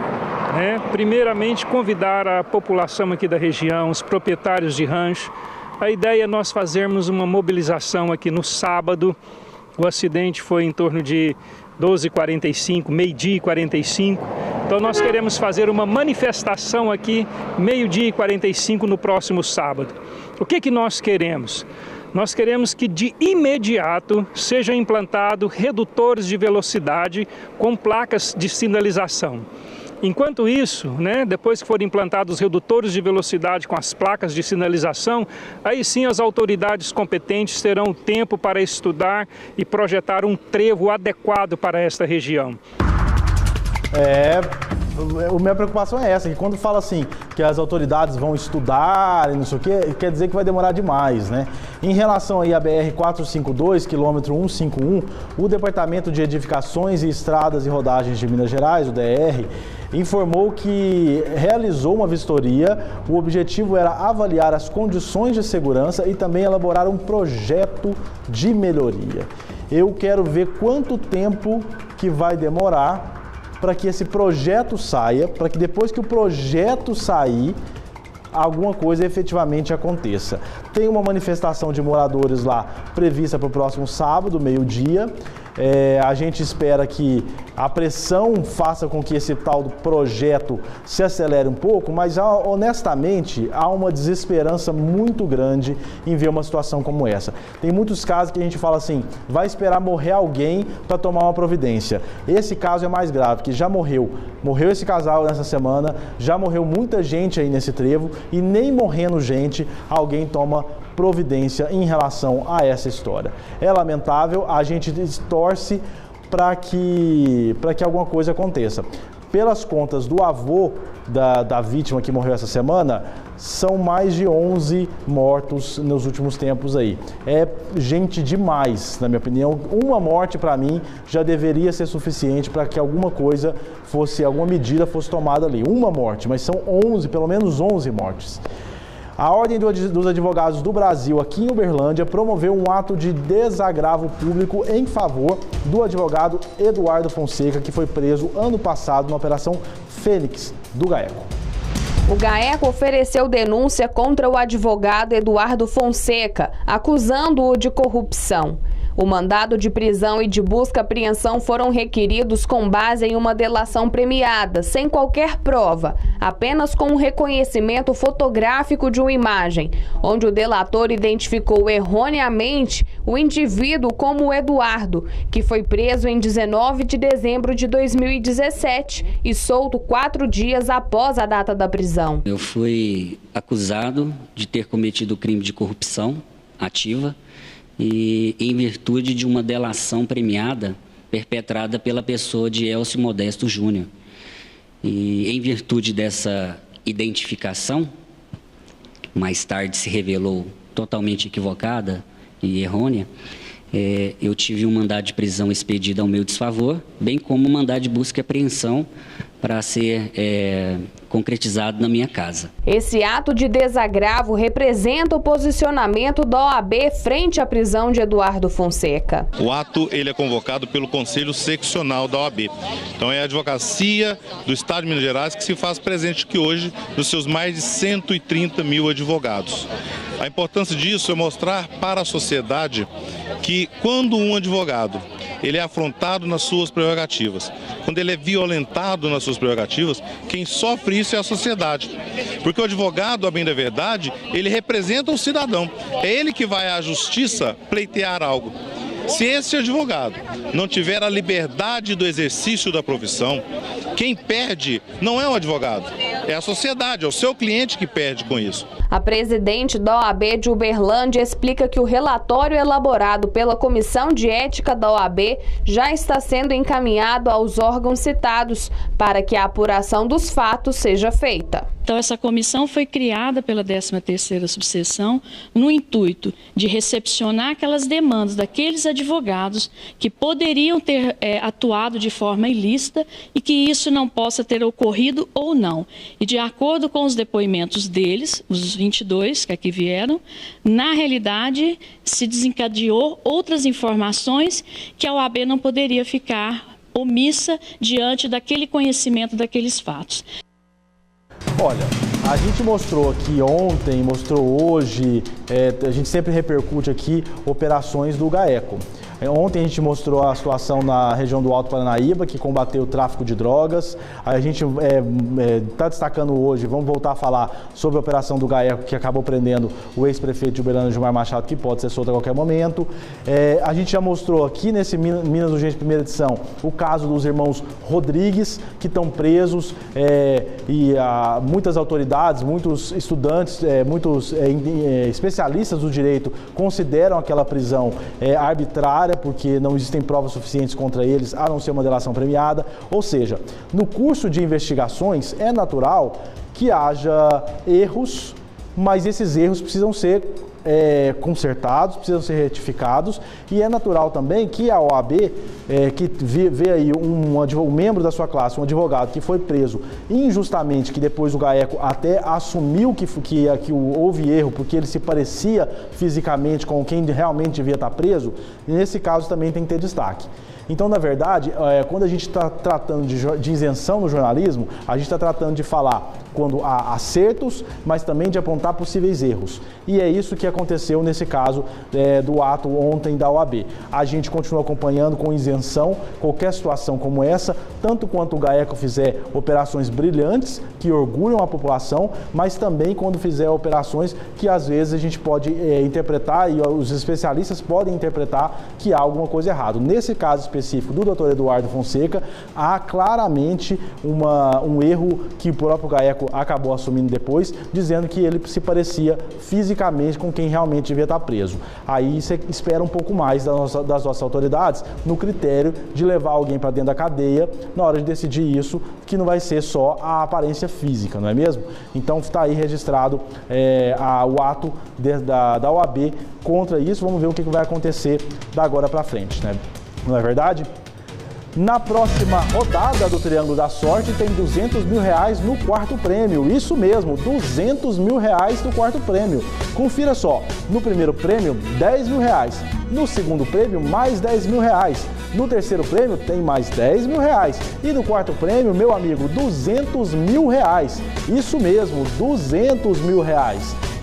primeiramente convidar a população aqui da região, os proprietários de rancho. A ideia é nós fazermos uma mobilização aqui no sábado. O acidente foi em torno de 12h45, meio-dia e 45. Então nós queremos fazer uma manifestação aqui, meio-dia e 45 no próximo sábado. O que nós queremos? Nós queremos que de imediato sejam implantados redutores de velocidade com placas de sinalização. Enquanto isso, depois que forem implantados os redutores de velocidade com as placas de sinalização, aí sim as autoridades competentes terão tempo para estudar e projetar um trevo adequado para esta região. A minha preocupação é essa, que quando fala assim, que as autoridades vão estudar e não sei o que, quer dizer que vai demorar demais, né? Em relação aí à BR-452, quilômetro 151, o Departamento de Edificações e Estradas e Rodagens de Minas Gerais, o DR, informou que realizou uma vistoria. O objetivo era avaliar as condições de segurança e também elaborar um projeto de melhoria. Eu quero ver quanto tempo que vai demorar para que esse projeto saia, para que depois que o projeto sair, alguma coisa efetivamente aconteça. Tem uma manifestação de moradores lá prevista para o próximo sábado, meio-dia. A gente espera que a pressão faça com que esse tal do projeto se acelere um pouco, mas honestamente há uma desesperança muito grande em ver uma situação como essa. Tem muitos casos que a gente fala assim, vai esperar morrer alguém para tomar uma providência. Esse caso é mais grave, que já morreu esse casal nessa semana, já morreu muita gente aí nesse trevo e nem morrendo gente, alguém toma providência em relação a essa história. É lamentável, a gente torce para que alguma coisa aconteça. Pelas contas do avô da vítima que morreu essa semana, são mais de 11 mortos nos últimos tempos aí. É gente demais, na minha opinião. Uma morte, para mim, já deveria ser suficiente para que alguma medida fosse tomada ali. Uma morte, mas são 11, pelo menos 11 mortes. A Ordem dos Advogados do Brasil, aqui em Uberlândia, promoveu um ato de desagravo público em favor do advogado Eduardo Fonseca, que foi preso ano passado na Operação Fênix do GAECO. O GAECO ofereceu denúncia contra o advogado Eduardo Fonseca, acusando-o de corrupção. O mandado de prisão e de busca-apreensão foram requeridos com base em uma delação premiada, sem qualquer prova, apenas com um reconhecimento fotográfico de uma imagem, onde o delator identificou erroneamente o indivíduo como Eduardo, que foi preso em 19 de dezembro de 2017 e solto 4 dias após a data da prisão. Eu fui acusado de ter cometido crime de corrupção ativa, e em virtude de uma delação premiada perpetrada pela pessoa de Elcio Modesto Júnior. E em virtude dessa identificação, mais tarde se revelou totalmente equivocada e errônea, eu tive um mandado de prisão expedido ao meu desfavor, bem como um mandado de busca e apreensão para ser concretizado na minha casa. Esse ato de desagravo representa o posicionamento da OAB frente à prisão de Eduardo Fonseca. O ato ele é convocado pelo Conselho Seccional da OAB. Então é a advocacia do Estado de Minas Gerais que se faz presente aqui hoje nos seus mais de 130 mil advogados. A importância disso é mostrar para a sociedade que quando um advogado ele é afrontado nas suas prerrogativas, quando ele é violentado nas suas prerrogativas, quem sofre isso é a sociedade. Porque o advogado, a bem da verdade, ele representa o cidadão. É ele que vai à justiça pleitear algo. Se esse advogado não tiver a liberdade do exercício da profissão, quem perde não é o advogado, é a sociedade, é o seu cliente que perde com isso. A presidente da OAB de Uberlândia explica que o relatório elaborado pela Comissão de Ética da OAB já está sendo encaminhado aos órgãos citados para que a apuração dos fatos seja feita. Então, essa comissão foi criada pela 13ª subseção no intuito de recepcionar aquelas demandas daqueles advogados que poderiam ter atuado de forma ilícita e que isso não possa ter ocorrido ou não. E de acordo com os depoimentos deles, os 22 que aqui vieram, na realidade se desencadeou outras informações que a OAB não poderia ficar omissa diante daquele conhecimento daqueles fatos. Olha, a gente mostrou aqui ontem, mostrou hoje, a gente sempre repercute aqui operações do GAECO. Ontem a gente mostrou a situação na região do Alto Paranaíba, que combateu o tráfico de drogas. A gente está destacando hoje, vamos voltar a falar sobre a operação do GAECO, que acabou prendendo o ex-prefeito de Uberlândia, Gilmar Machado, que pode ser solto a qualquer momento. A gente já mostrou aqui nesse Minas Urgente primeira edição o caso dos irmãos Rodrigues, que estão presos e muitas autoridades, muitos estudantes, muitos especialistas do direito consideram aquela prisão arbitrária, porque não existem provas suficientes contra eles, a não ser uma delação premiada. Ou seja, no curso de investigações é natural que haja erros, mas esses erros precisam ser consertados, precisam ser retificados, e é natural também que a OAB, que vê aí um membro da sua classe, um advogado que foi preso injustamente, que depois o GAECO até assumiu que houve erro, porque ele se parecia fisicamente com quem realmente devia estar preso, nesse caso também tem que ter destaque. Então, na verdade, quando a gente está tratando de isenção no jornalismo, a gente está tratando de falar quando há acertos, mas também de apontar possíveis erros. E é isso que aconteceu nesse caso do ato ontem da OAB. A gente continua acompanhando com isenção qualquer situação como essa, tanto quanto o GAECO fizer operações brilhantes, que orgulham a população, mas também quando fizer operações que às vezes a gente pode interpretar, e os especialistas podem interpretar que há alguma coisa errada. Nesse caso específico do Dr. Eduardo Fonseca, há claramente um erro que o próprio GAECO acabou assumindo depois, dizendo que ele se parecia fisicamente com quem realmente devia estar preso. Aí você espera um pouco mais das nossas autoridades no critério de levar alguém para dentro da cadeia na hora de decidir isso, que não vai ser só a aparência física, não é mesmo? Então está aí registrado o ato da OAB contra isso. Vamos ver o que vai acontecer da agora para frente, né? Não é verdade? Na próxima rodada do Triângulo da Sorte tem R$200 mil no quarto prêmio. Isso mesmo, R$200 mil no quarto prêmio. Confira só, no primeiro prêmio, R$10 mil. No segundo prêmio, mais R$10 mil. No terceiro prêmio, tem mais R$10 mil. E no quarto prêmio, meu amigo, R$200 mil. Isso mesmo, R$200 mil.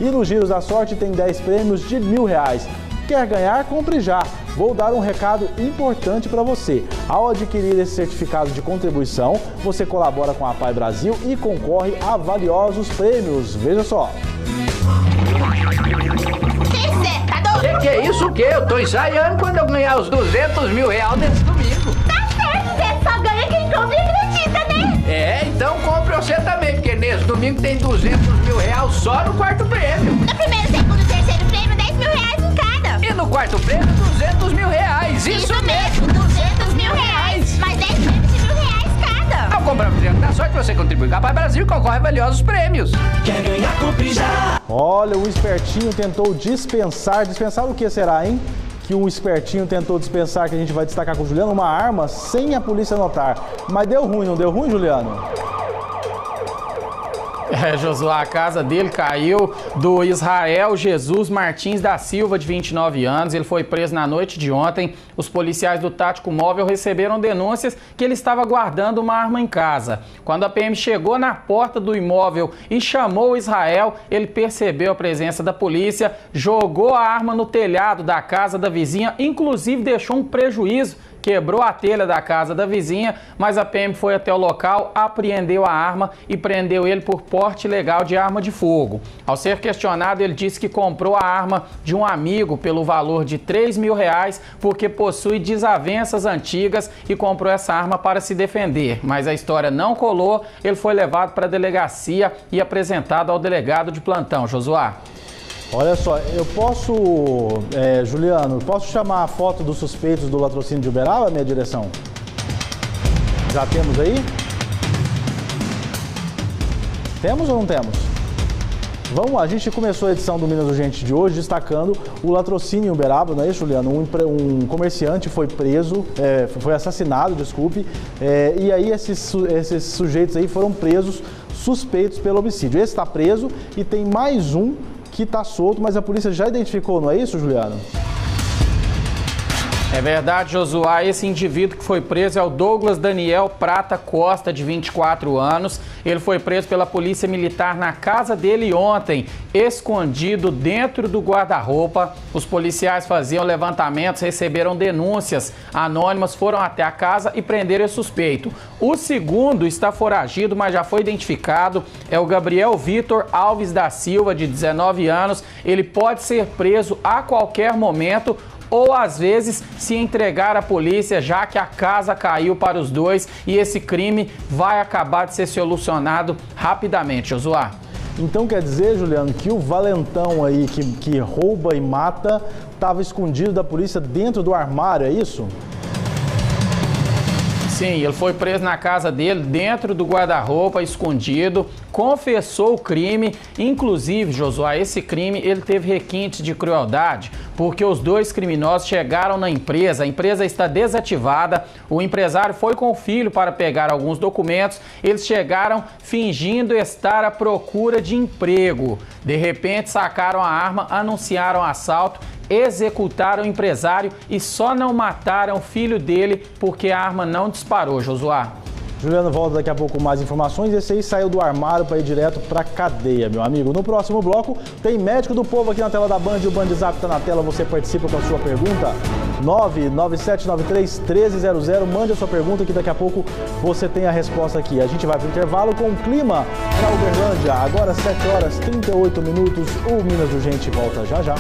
E no Giros da Sorte tem 10 prêmios de R$1.000. Quer ganhar? Compre já! Vou dar um recado importante para você. Ao adquirir esse certificado de contribuição, você colabora com a Pai Brasil e concorre a valiosos prêmios. Veja só! Que é isso o quê? Eu tô ensaiando quando eu ganhar os R$200 mil nesse domingo. Tá certo, você só ganha quem compra e acredita, né? Então compre você também, porque nesse domingo tem R$200 mil só no quarto prêmio. No primeiro, segundo e terceiro prêmio, R$10 mil em cada. E no quarto prêmio, R$200 mil. Isso mesmo, R$200 mil. Mais 10 prêmios de R$1.000 cada. Ao comprar o Triângulo da Sorte, você contribui com a Pai Brasil e concorre a valiosos prêmios. Quer ganhar, compre já. Olha, o espertinho tentou dispensar. Dispensar o que será, hein? Que o espertinho tentou dispensar, que a gente vai destacar com o Juliano, uma arma sem a polícia notar. Mas deu ruim, não deu ruim, Juliano? Josué, a casa dele caiu, do Israel Jesus Martins da Silva, de 29 anos. Ele foi preso na noite de ontem. Os policiais do Tático Móvel receberam denúncias que ele estava guardando uma arma em casa. Quando a PM chegou na porta do imóvel e chamou o Israel, ele percebeu a presença da polícia, jogou a arma no telhado da casa da vizinha, inclusive deixou um prejuízo. Quebrou a telha da casa da vizinha, mas a PM foi até o local, apreendeu a arma e prendeu ele por porte ilegal de arma de fogo. Ao ser questionado, ele disse que comprou a arma de um amigo pelo valor de R$3.000 porque possui desavenças antigas e comprou essa arma para se defender. Mas a história não colou, ele foi levado para a delegacia e apresentado ao delegado de plantão. Josué. Olha só, eu posso, Juliano, posso chamar a foto dos suspeitos do latrocínio de Uberaba, minha direção? Já temos aí? Temos ou não temos? Vamos lá, a gente começou a edição do Minas Urgente de hoje destacando o latrocínio em Uberaba, não é isso, Juliano? Um comerciante foi preso, foi assassinado, desculpe, e aí esses sujeitos aí foram presos, suspeitos pelo homicídio. Esse está preso e tem mais um que está solto, mas a polícia já identificou, não é isso, Juliano? É verdade, Josué. Esse indivíduo que foi preso é o Douglas Daniel Prata Costa, de 24 anos. Ele foi preso pela Polícia Militar na casa dele ontem, escondido dentro do guarda-roupa. Os policiais faziam levantamentos, receberam denúncias anônimas, foram até a casa e prenderam esse suspeito. O segundo está foragido, mas já foi identificado. É o Gabriel Vitor Alves da Silva, de 19 anos. Ele pode ser preso a qualquer momento, ou às vezes se entregar à polícia, já que a casa caiu para os dois e esse crime vai acabar de ser solucionado rapidamente, Josué. Então quer dizer, Juliano, que o valentão aí que rouba e mata estava escondido da polícia dentro do armário, é isso? Sim, ele foi preso na casa dele, dentro do guarda-roupa, escondido, confessou o crime. Inclusive, Josué, esse crime ele teve requintes de crueldade, porque os dois criminosos chegaram na empresa, a empresa está desativada, o empresário foi com o filho para pegar alguns documentos, eles chegaram fingindo estar à procura de emprego. De repente, sacaram a arma, anunciaram o assalto, executaram o empresário e só não mataram o filho dele porque a arma não disparou, Josué. Juliano volta daqui a pouco com mais informações. Esse aí saiu do armário para ir direto para cadeia, meu amigo. No próximo bloco tem Médico do Povo aqui na tela da Band. O Band Zap está na tela, você participa com a sua pergunta. 99793-1300. Mande a sua pergunta que daqui a pouco você tem a resposta aqui. A gente vai para o intervalo com o clima para Uberlândia. Agora 7h38. O Minas Urgente volta já já.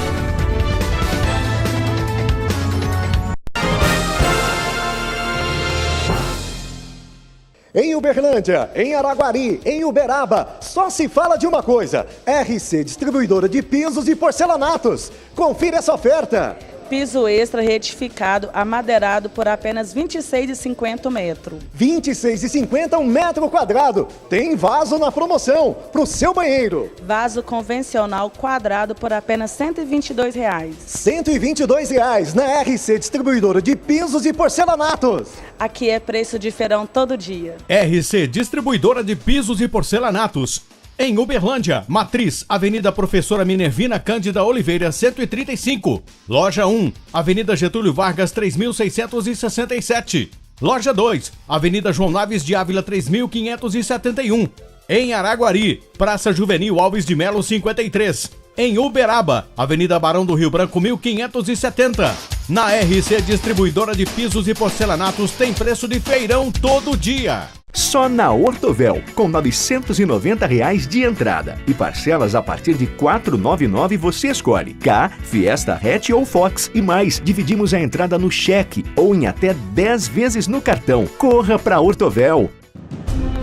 Em Uberlândia, em Araguari, em Uberaba, só se fala de uma coisa: RC Distribuidora de Pisos e Porcelanatos. Confira essa oferta. Piso extra retificado, amadeirado por apenas R$ 26,50 o metro. R$ 26,50 um metro quadrado. Tem vaso na promoção para o seu banheiro. Vaso convencional quadrado por apenas R$ 122. R$ 122 na RC Distribuidora de Pisos e Porcelanatos. Aqui é preço de feirão todo dia. RC Distribuidora de Pisos e Porcelanatos. Em Uberlândia, Matriz, Avenida Professora Minervina Cândida Oliveira, 135. Loja 1, Avenida Getúlio Vargas, 3667. Loja 2, Avenida João Naves de Ávila, 3571. Em Araguari, Praça Juvenil Alves de Melo, 53. Em Uberaba, Avenida Barão do Rio Branco, 1570. Na RC Distribuidora de Pisos e Porcelanatos tem preço de feirão todo dia. Só na Ortovel, com R$ 990 de entrada e parcelas a partir de R$ 499 você escolhe. K, Fiesta, Hatch ou Fox. E mais, dividimos a entrada no cheque ou em até 10 vezes no cartão. Corra pra Ortovel.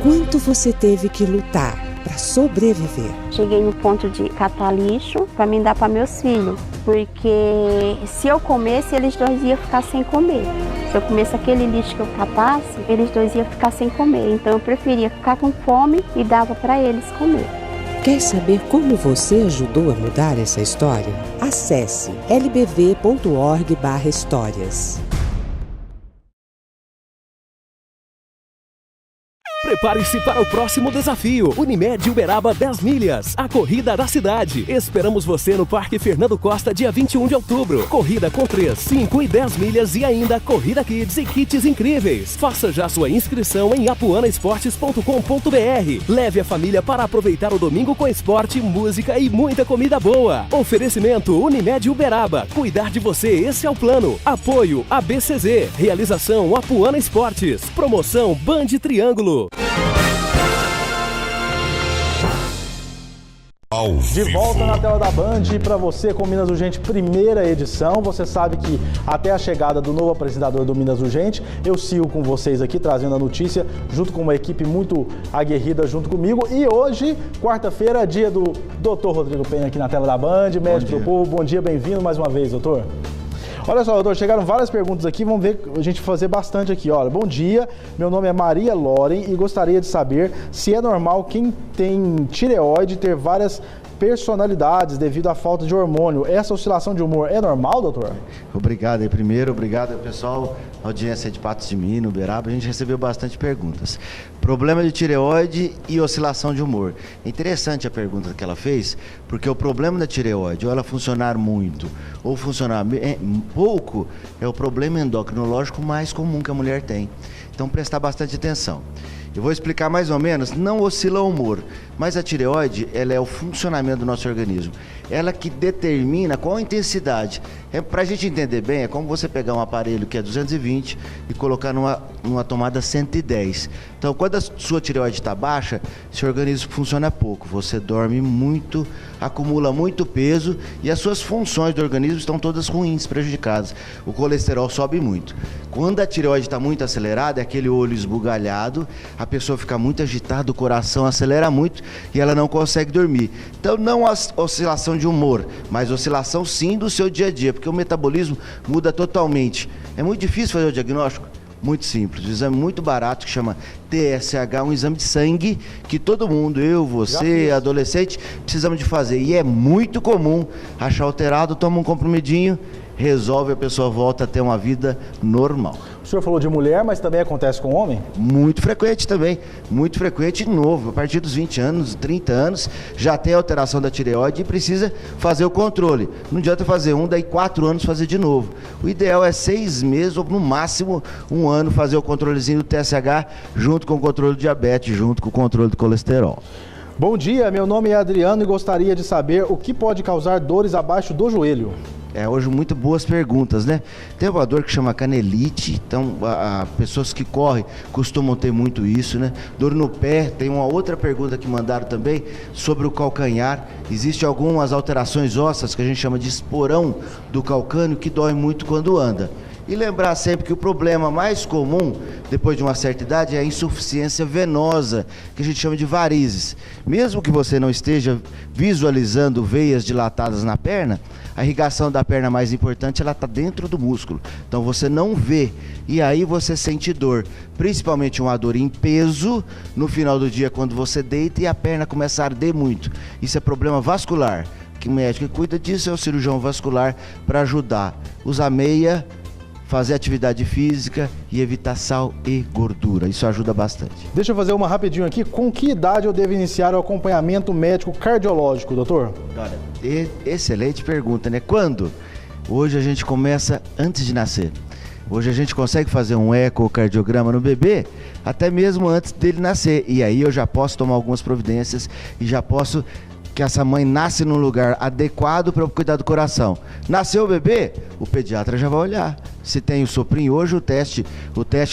Quanto você teve que lutar para sobreviver? Cheguei no ponto de catar lixo para me dar para meus filhos, porque se eu comesse, eles dois iam ficar sem comer. Se eu comesse aquele lixo que eu catasse, eles dois iam ficar sem comer. Então eu preferia ficar com fome e dava para eles comer. Quer saber como você ajudou a mudar essa história? Acesse lbv.org/histórias. Prepare-se para o próximo desafio. Unimed Uberaba 10 milhas, a corrida da cidade. Esperamos você no Parque Fernando Costa, dia 21 de outubro. Corrida com 3, 5 e 10 milhas e ainda Corrida Kids e kits incríveis. Faça já sua inscrição em apuanaesportes.com.br. Leve a família para aproveitar o domingo com esporte, música e muita comida boa. Oferecimento Unimed Uberaba. Cuidar de você, esse é o plano. Apoio ABCZ. Realização Apuana Esportes. Promoção Band Triângulo. De volta na tela da Band para você com Minas Urgente, primeira edição. Você sabe que até a chegada do novo apresentador do Minas Urgente, eu sigo com vocês aqui trazendo a notícia junto com uma equipe muito aguerrida junto comigo. E hoje, quarta-feira, dia do Dr. Rodrigo Penha aqui na tela da Band, médico do povo. Bom dia, bem-vindo mais uma vez, doutor. Olha só, doutor, chegaram várias perguntas aqui, vamos ver a gente fazer bastante aqui. Olha, bom dia, meu nome é Maria Loren e gostaria de saber se é normal quem tem tireoide ter várias personalidades devido à falta de hormônio. Essa oscilação de humor é normal, doutor? Obrigado aí primeiro, obrigado pessoal, audiência de Patos de Minas, Uberaba, a gente recebeu bastante perguntas. Problema de tireoide e oscilação de humor. É interessante a pergunta que ela fez, porque o problema da tireoide, ou ela funcionar muito, ou funcionar pouco, é o problema endocrinológico mais comum que a mulher tem. Então prestar bastante atenção. Eu vou explicar mais ou menos, não oscila o humor, mas a tireoide, ela é o funcionamento do nosso organismo. Ela que determina qual a intensidade. Para a gente entender bem, é como você pegar um aparelho que é 220 e colocar numa tomada 110. Então, quando a sua tireoide está baixa, seu organismo funciona pouco. Você dorme muito, acumula muito peso e as suas funções do organismo estão todas ruins, prejudicadas. O colesterol sobe muito. Quando a tireoide está muito acelerada, é aquele olho esbugalhado, a pessoa fica muito agitada, o coração acelera muito e ela não consegue dormir. Então, não oscilação de humor, mas oscilação sim do seu dia a dia, porque o metabolismo muda totalmente. É muito difícil fazer o diagnóstico? Muito simples, um exame muito barato que chama TSH, um exame de sangue que todo mundo, eu, você, adolescente, precisamos de fazer. E é muito comum achar alterado, toma um comprimidinho, resolve, a pessoa volta a ter uma vida normal. O senhor falou de mulher, mas também acontece com homem? Muito frequente também, muito frequente e novo. A partir dos 20 anos, 30 anos, já tem alteração da tireoide e precisa fazer o controle. Não adianta fazer daí 4 anos fazer de novo. O ideal é 6 meses ou no máximo 1 ano fazer o controlezinho do TSH junto com o controle do diabetes, junto com o controle do colesterol. Bom dia, meu nome é Adriano e gostaria de saber o que pode causar dores abaixo do joelho. Hoje muito boas perguntas, né? Tem uma dor que chama canelite, então pessoas que correm costumam ter muito isso, né? Dor no pé, tem uma outra pergunta que mandaram também sobre o calcanhar. Existem algumas alterações ósseas que a gente chama de esporão do calcâneo que dói muito quando anda. E lembrar sempre que o problema mais comum, depois de uma certa idade, é a insuficiência venosa, que a gente chama de varizes. Mesmo que você não esteja visualizando veias dilatadas na perna, a irrigação da perna mais importante, ela está dentro do músculo. Então você não vê, e aí você sente dor. Principalmente uma dor em peso, no final do dia, quando você deita e a perna começa a arder muito. Isso é problema vascular. Que o médico que cuida disso é o cirurgião vascular para ajudar. Usar meia, fazer atividade física e evitar sal e gordura. Isso ajuda bastante. Deixa eu fazer uma rapidinho aqui. Com que idade eu devo iniciar o acompanhamento médico cardiológico, doutor? Olha, excelente pergunta, né? Quando? Hoje a gente começa antes de nascer. Hoje a gente consegue fazer um ecocardiograma no bebê até mesmo antes dele nascer. E aí eu já posso tomar algumas providências e já posso que essa mãe nasce num lugar adequado para cuidar do coração. Nasceu o bebê, o pediatra já vai olhar. Se tem o soprinho, hoje o teste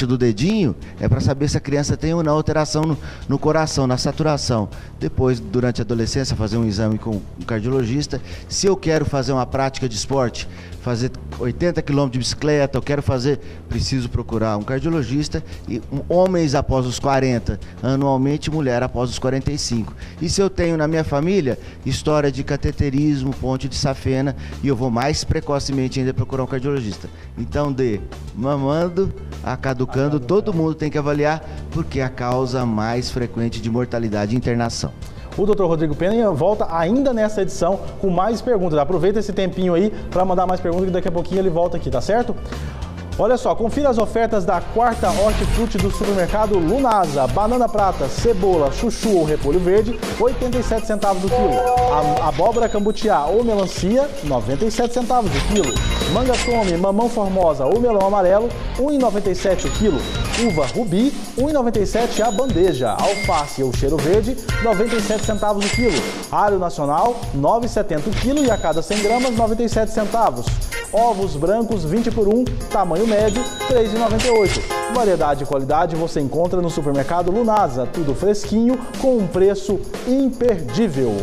do dedinho é para saber se a criança tem ou não alteração no coração, na saturação. Depois, durante a adolescência, fazer um exame com um cardiologista. Se eu quero fazer uma prática de esporte, fazer 80 km de bicicleta, preciso procurar um cardiologista. E homens após os 40, anualmente, mulher após os 45. E se eu tenho na minha família história de cateterismo, ponte de safena, e eu vou mais precocemente ainda procurar um cardiologista. Então, mamando a caducando, todo mundo tem que avaliar, porque é a causa mais frequente de mortalidade e internação. O Dr. Rodrigo Penha volta ainda nessa edição com mais perguntas. Aproveita esse tempinho aí para mandar mais perguntas, que daqui a pouquinho ele volta aqui, tá certo? Olha só, confira as ofertas da quarta hortifruti do supermercado Lunasa. Banana prata, cebola, chuchu ou repolho verde, 87 centavos o quilo. Abóbora cambutiá ou melancia, 97 centavos o quilo. Manga tome, mamão formosa ou melão amarelo, 1,97 o quilo. Uva rubi, 1,97 a bandeja. Alface ou cheiro verde, 97 centavos o quilo. Alho nacional, 9,70 o quilo e a cada 100 gramas, 97 centavos. Ovos brancos 20 por 1, tamanho médio, R$ 3,98. Variedade e qualidade você encontra no supermercado Lunasa. Tudo fresquinho, com um preço imperdível.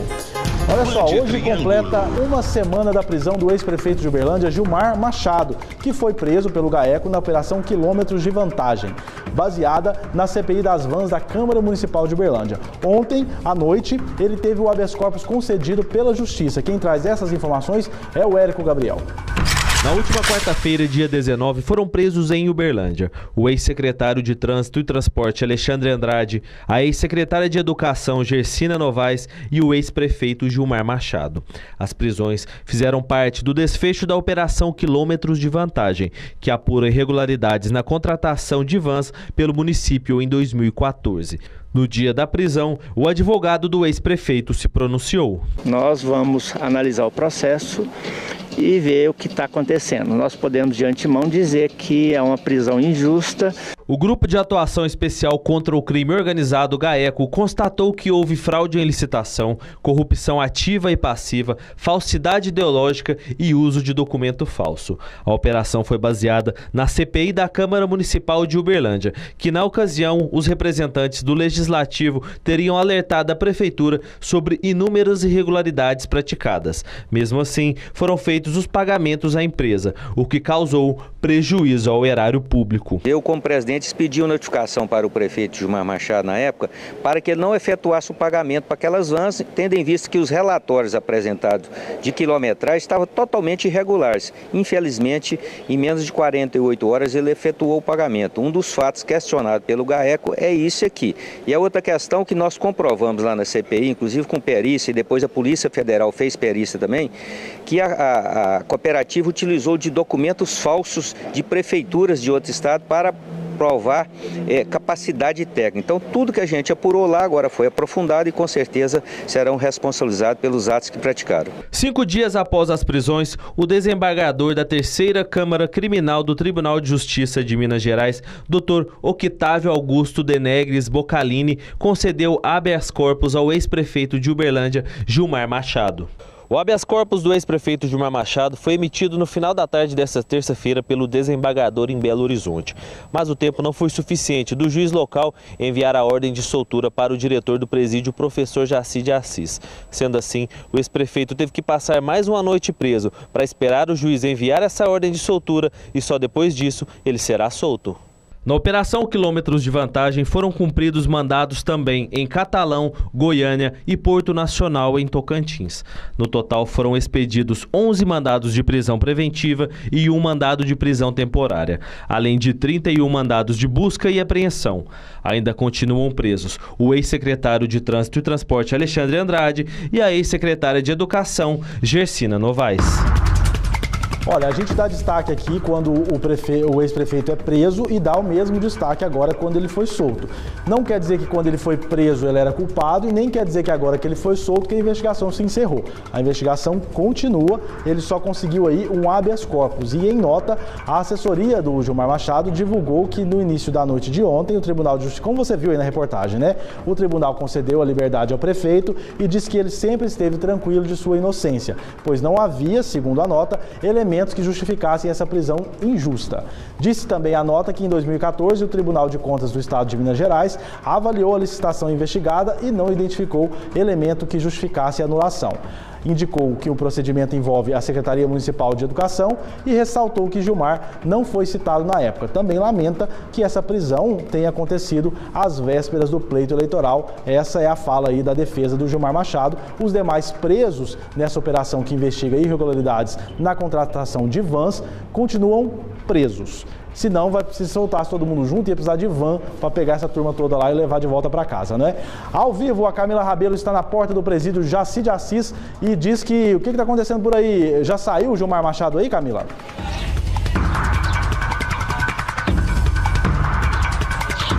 Olha só, hoje completa uma semana da prisão do ex-prefeito de Uberlândia, Gilmar Machado, que foi preso pelo GAECO na Operação Quilômetros de Vantagem, baseada na CPI das vans da Câmara Municipal de Uberlândia. Ontem, à noite, ele teve o habeas corpus concedido pela Justiça. Quem traz essas informações é o Érico Gabriel. Na última quarta-feira, dia 19, foram presos em Uberlândia o ex-secretário de Trânsito e Transporte Alexandre Andrade, a ex-secretária de Educação Gersina Novaes e o ex-prefeito Gilmar Machado. As prisões fizeram parte do desfecho da Operação Quilômetros de Vantagem, que apura irregularidades na contratação de vans pelo município em 2014. No dia da prisão, o advogado do ex-prefeito se pronunciou. Nós vamos analisar o processo e ver o que está acontecendo. Nós podemos de antemão dizer que é uma prisão injusta. O Grupo de Atuação Especial contra o Crime Organizado, GAECO, constatou que houve fraude em licitação, corrupção ativa e passiva, falsidade ideológica e uso de documento falso. A operação foi baseada na CPI da Câmara Municipal de Uberlândia, que na ocasião os representantes do Legislativo teriam alertado a Prefeitura sobre inúmeras irregularidades praticadas. Mesmo assim, foram feitos os pagamentos à empresa, o que causou prejuízo ao erário público. Eu, como presidente, expediu notificação para o prefeito Gilmar Machado na época para que ele não efetuasse o pagamento para aquelas vans, tendo em vista que os relatórios apresentados de quilometragem estavam totalmente irregulares. Infelizmente, em menos de 48 horas ele efetuou o pagamento. Um dos fatos questionados pelo GAECO é isso aqui. E a outra questão que nós comprovamos lá na CPI, inclusive com perícia, e depois a Polícia Federal fez perícia também, que a cooperativa utilizou de documentos falsos de prefeituras de outro estado para provar capacidade técnica. Então, tudo que a gente apurou lá agora foi aprofundado e com certeza serão responsabilizados pelos atos que praticaram. 5 dias após as prisões, o desembargador da Terceira Câmara Criminal do Tribunal de Justiça de Minas Gerais, Dr. Octávio Augusto Denegres Bocalini, concedeu habeas corpus ao ex-prefeito de Uberlândia, Gilmar Machado. O habeas corpus do ex-prefeito Gilmar Machado foi emitido no final da tarde desta terça-feira pelo desembargador em Belo Horizonte. Mas o tempo não foi suficiente do juiz local enviar a ordem de soltura para o diretor do presídio, professor Jaci de Assis. Sendo assim, o ex-prefeito teve que passar mais uma noite preso para esperar o juiz enviar essa ordem de soltura e só depois disso ele será solto. Na Operação Quilômetros de Vantagem foram cumpridos mandados também em Catalão, Goiânia e Porto Nacional, em Tocantins. No total foram expedidos 11 mandados de prisão preventiva e 1 mandado de prisão temporária, além de 31 mandados de busca e apreensão. Ainda continuam presos o ex-secretário de Trânsito e Transporte Alexandre Andrade e a ex-secretária de Educação Gersina Novaes. Olha, a gente dá destaque aqui quando o ex-prefeito é preso e dá o mesmo destaque agora quando ele foi solto. Não quer dizer que quando ele foi preso ele era culpado e nem quer dizer que agora que ele foi solto que a investigação se encerrou. A investigação continua, ele só conseguiu aí um habeas corpus. E em nota, a assessoria do Gilmar Machado divulgou que no início da noite de ontem o Tribunal de Justiça, como você viu aí na reportagem, né? O tribunal concedeu a liberdade ao prefeito e disse que ele sempre esteve tranquilo de sua inocência, pois não havia, segundo a nota, elementos que justificassem essa prisão injusta. Disse também a nota que em 2014 o Tribunal de Contas do Estado de Minas Gerais avaliou a licitação investigada e não identificou elemento que justificasse a anulação. Indicou que o procedimento envolve a Secretaria Municipal de Educação e ressaltou que Gilmar não foi citado na época. Também lamenta que essa prisão tenha acontecido às vésperas do pleito eleitoral. Essa é a fala aí da defesa do Gilmar Machado. Os demais presos nessa operação que investiga irregularidades na contratação de vans continuam presos. Senão, se soltasse todo mundo junto, ia precisar de van para pegar essa turma toda lá e levar de volta para casa, né? Ao vivo, a Camila Rabelo está na porta do presídio Jaci de Assis e diz que o que está acontecendo por aí? Já saiu o Gilmar Machado aí, Camila?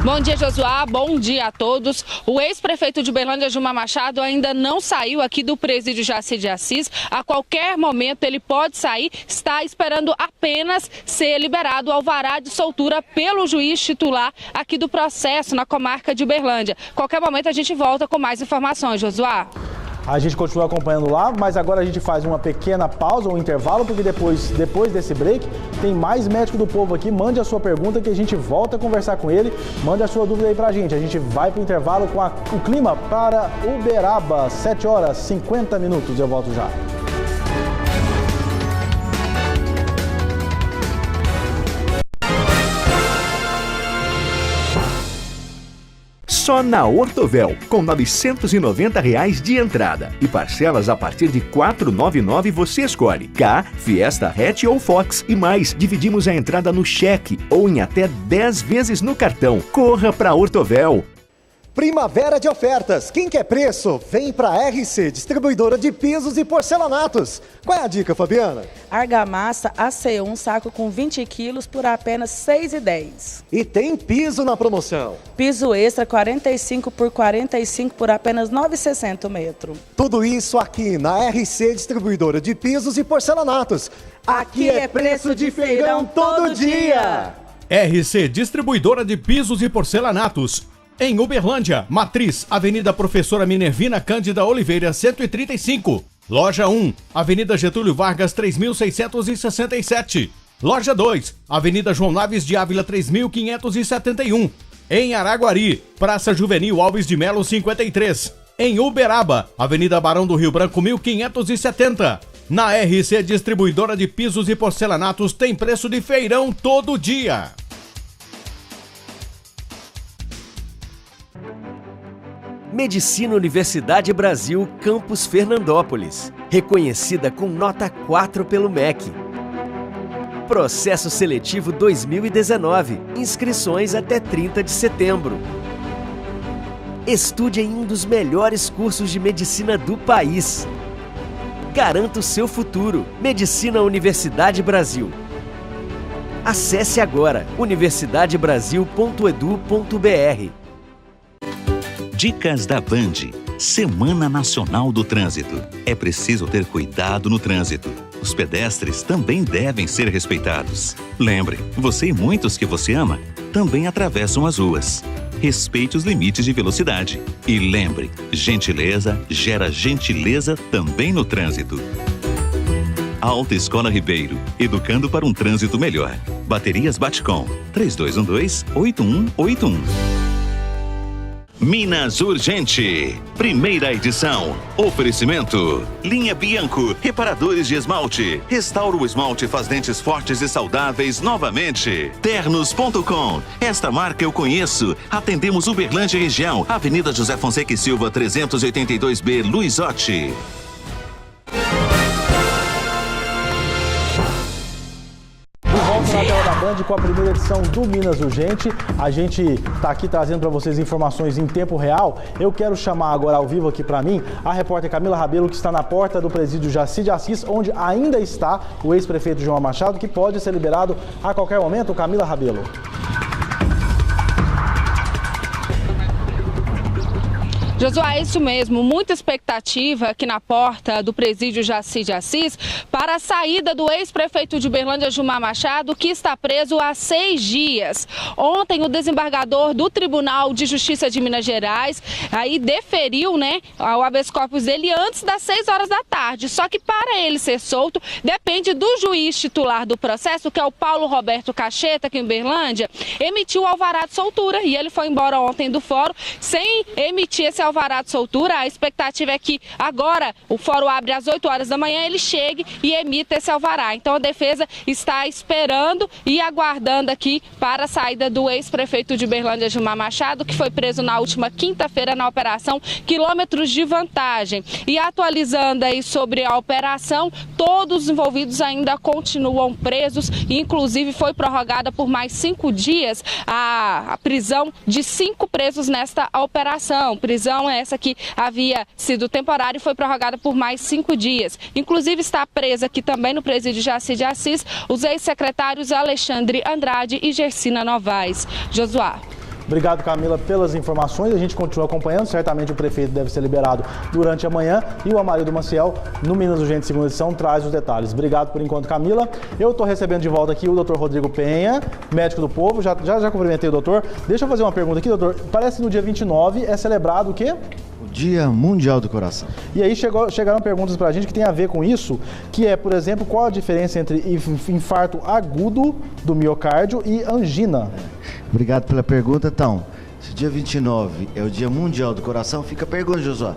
Bom dia, Josuá. Bom dia a todos. O ex-prefeito de Uberlândia, Gilmar Machado, ainda não saiu aqui do presídio Jaci de Assis. A qualquer momento ele pode sair. Está esperando apenas ser liberado o alvará de soltura pelo juiz titular aqui do processo na comarca de Uberlândia. Qualquer momento a gente volta com mais informações, Josuá. A gente continua acompanhando lá, mas agora a gente faz uma pequena pausa, um intervalo, porque depois desse break tem mais médico do povo aqui. Mande a sua pergunta que a gente volta a conversar com ele. Mande a sua dúvida aí pra gente. A gente vai pro intervalo com o clima para Uberaba, 7 horas 50 minutos. Eu volto já. Só na Ortovel, com R$ 990 de entrada e parcelas a partir de R$ 499 você escolhe. K, Fiesta, Hatch ou Fox. E mais, dividimos a entrada no cheque ou em até 10 vezes no cartão. Corra para Ortovel. Primavera de ofertas. Quem quer preço, vem para RC, distribuidora de pisos e porcelanatos. Qual é a dica, Fabiana? Argamassa AC1, saco com 20 quilos por apenas R$ 6,10. E tem piso na promoção. Piso extra 45 por 45 por apenas R$ 9,60 o metro. Tudo isso aqui na RC, distribuidora de pisos e porcelanatos. Aqui é preço de feirão todo dia. RC, distribuidora de pisos e porcelanatos. Em Uberlândia, Matriz, Avenida Professora Minervina Cândida Oliveira, 135. Loja 1, Avenida Getúlio Vargas, 3667. Loja 2, Avenida João Naves de Ávila, 3571. Em Araguari, Praça Juvenil Alves de Melo, 53. Em Uberaba, Avenida Barão do Rio Branco, 1570. Na RC, distribuidora de pisos e porcelanatos, tem preço de feirão todo dia. Medicina Universidade Brasil, Campus Fernandópolis. Reconhecida com nota 4 pelo MEC. Processo Seletivo 2019. Inscrições até 30 de setembro. Estude em um dos melhores cursos de medicina do país. Garanta o seu futuro. Medicina Universidade Brasil. Acesse agora universidadebrasil.edu.br. Dicas da Band. Semana Nacional do Trânsito. É preciso ter cuidado no trânsito. Os pedestres também devem ser respeitados. Lembre, você e muitos que você ama também atravessam as ruas. Respeite os limites de velocidade. E lembre, gentileza gera gentileza também no trânsito. Autoescola Ribeiro, educando para um trânsito melhor. Baterias Batcom, 3212-8181. Minas Urgente, primeira edição. Oferecimento: Linha Bianco, reparadores de esmalte. Restaura o esmalte, faz dentes fortes e saudáveis novamente. Ternos.com, esta marca eu conheço. Atendemos Uberlândia região, Avenida José Fonseca e Silva, 382B, Luizotti. Na tela da Band com a primeira edição do Minas Urgente. A gente está aqui trazendo para vocês informações em tempo real. Eu quero chamar agora ao vivo aqui para mim a repórter Camila Rabelo, que está na porta do presídio Jaci de Assis, onde ainda está o ex-prefeito Gilmar Machado, que pode ser liberado a qualquer momento. Camila Rabelo. Josué, é isso mesmo, muita expectativa aqui na porta do presídio Jaci de Assis para a saída do ex-prefeito de Uberlândia, Gilmar Machado, que está preso há 6 dias. Ontem, o desembargador do Tribunal de Justiça de Minas Gerais aí deferiu, o habeas corpus dele antes das 6 horas da tarde. Só que para ele ser solto, depende do juiz titular do processo, que é o Paulo Roberto Cacheta, aqui em Uberlândia, emitiu o alvará de soltura e ele foi embora ontem do fórum sem emitir esse alvará de soltura. A expectativa é que agora o fórum abre às 8 horas da manhã, ele chegue e emita esse alvará. Então a defesa está esperando e aguardando aqui para a saída do ex-prefeito de Uberlândia, Gilmar Machado, que foi preso na última quinta-feira na operação Quilômetros de Vantagem. E atualizando aí sobre a operação, todos os envolvidos ainda continuam presos e inclusive foi prorrogada por mais 5 dias a prisão de 5 presos nesta operação. Prisão essa que havia sido temporária e foi prorrogada por mais 5 dias. Inclusive está presa aqui também no presídio Jaci de Assis os ex-secretários Alexandre Andrade e Gersina Novaes. Josuá. Obrigado, Camila, pelas informações. A gente continua acompanhando. Certamente o prefeito deve ser liberado durante a manhã. E o Amarildo Maciel, no Minas Urgente segunda edição, traz os detalhes. Obrigado por enquanto, Camila. Eu estou recebendo de volta aqui o Dr. Rodrigo Penha, médico do povo. Já cumprimentei o doutor. Deixa eu fazer uma pergunta aqui, doutor. Parece que no dia 29 é celebrado o quê? O Dia Mundial do Coração. E aí chegaram perguntas pra gente que tem a ver com isso, que é, por exemplo, qual a diferença entre infarto agudo do miocárdio e angina? Obrigado pela pergunta. Então, se o dia 29 é o Dia Mundial do Coração, fica a pergunta, Josué.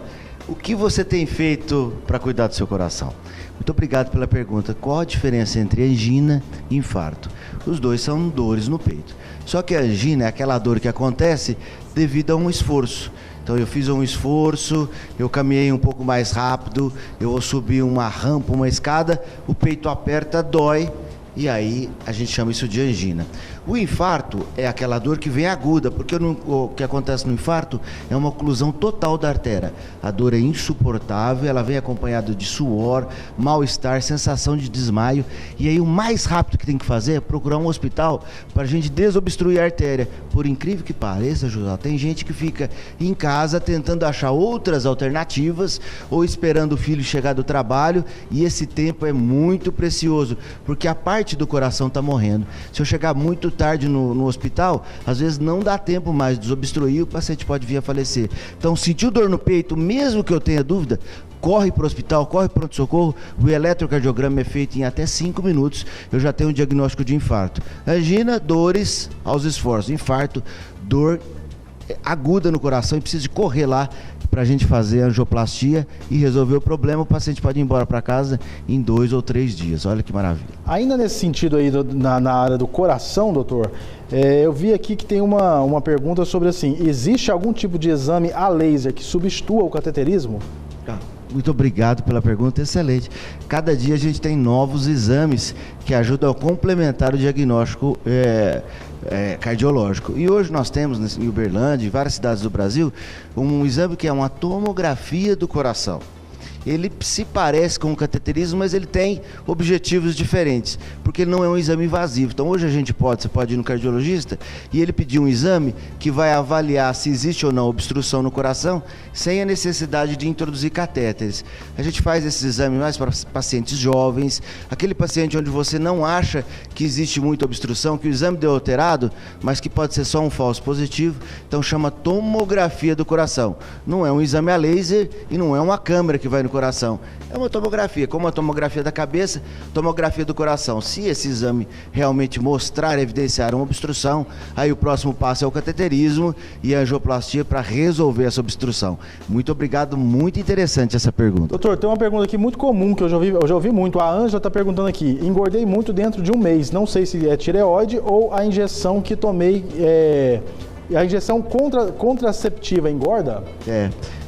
O que você tem feito para cuidar do seu coração? Muito obrigado pela pergunta. Qual a diferença entre angina e infarto? Os dois são dores no peito. Só que a angina é aquela dor que acontece devido a um esforço. Então eu fiz um esforço, eu caminhei um pouco mais rápido, eu vou subir uma rampa, uma escada, o peito aperta, dói, e aí a gente chama isso de angina. O infarto é aquela dor que vem aguda, porque o que acontece no infarto é uma oclusão total da artéria. A dor é insuportável, ela vem acompanhada de suor, mal-estar, sensação de desmaio. E aí o mais rápido que tem que fazer é procurar um hospital para a gente desobstruir a artéria. Por incrível que pareça, José, tem gente que fica em casa tentando achar outras alternativas ou esperando o filho chegar do trabalho, e esse tempo é muito precioso, porque a parte do coração está morrendo. Se eu chegar muito tarde no hospital, às vezes não dá tempo mais de desobstruir, o paciente pode vir a falecer. Então, sentiu dor no peito, mesmo que eu tenha dúvida, corre para o hospital, corre para o pronto-socorro. O eletrocardiograma é feito em até 5 minutos, eu já tenho um diagnóstico de infarto. Angina, dores aos esforços. Infarto, dor aguda no coração e precisa de correr lá para a gente fazer a angioplastia e resolver o problema. O paciente pode ir embora para casa em 2 ou 3 dias. Olha que maravilha. Ainda nesse sentido aí, na área do coração, doutor, eu vi aqui que tem uma pergunta sobre assim, existe algum tipo de exame a laser que substitua o cateterismo? Muito obrigado pela pergunta, excelente. Cada dia a gente tem novos exames que ajudam a complementar o diagnóstico cardiológico. E hoje nós temos em Uberlândia, em várias cidades do Brasil, um exame que é uma tomografia do coração. Ele se parece com o cateterismo, mas ele tem objetivos diferentes, porque ele não é um exame invasivo. Então hoje você pode ir no cardiologista e ele pedir um exame que vai avaliar se existe ou não obstrução no coração, sem a necessidade de introduzir catéteres. A gente faz esses exames mais para pacientes jovens, aquele paciente onde você não acha que existe muita obstrução, que o exame deu alterado, mas que pode ser só um falso positivo, então chama tomografia do coração. Não é um exame a laser e não é uma câmera que vai no coração. É uma tomografia, como a tomografia da cabeça, tomografia do coração. Se esse exame realmente mostrar, evidenciar uma obstrução, aí o próximo passo é o cateterismo e a angioplastia para resolver essa obstrução. Muito obrigado, muito interessante essa pergunta. Doutor, tem uma pergunta aqui muito comum que eu já ouvi muito. A Ângela está perguntando aqui, engordei muito dentro de um mês, não sei se é tireoide ou a injeção que tomei, a injeção contraceptiva engorda?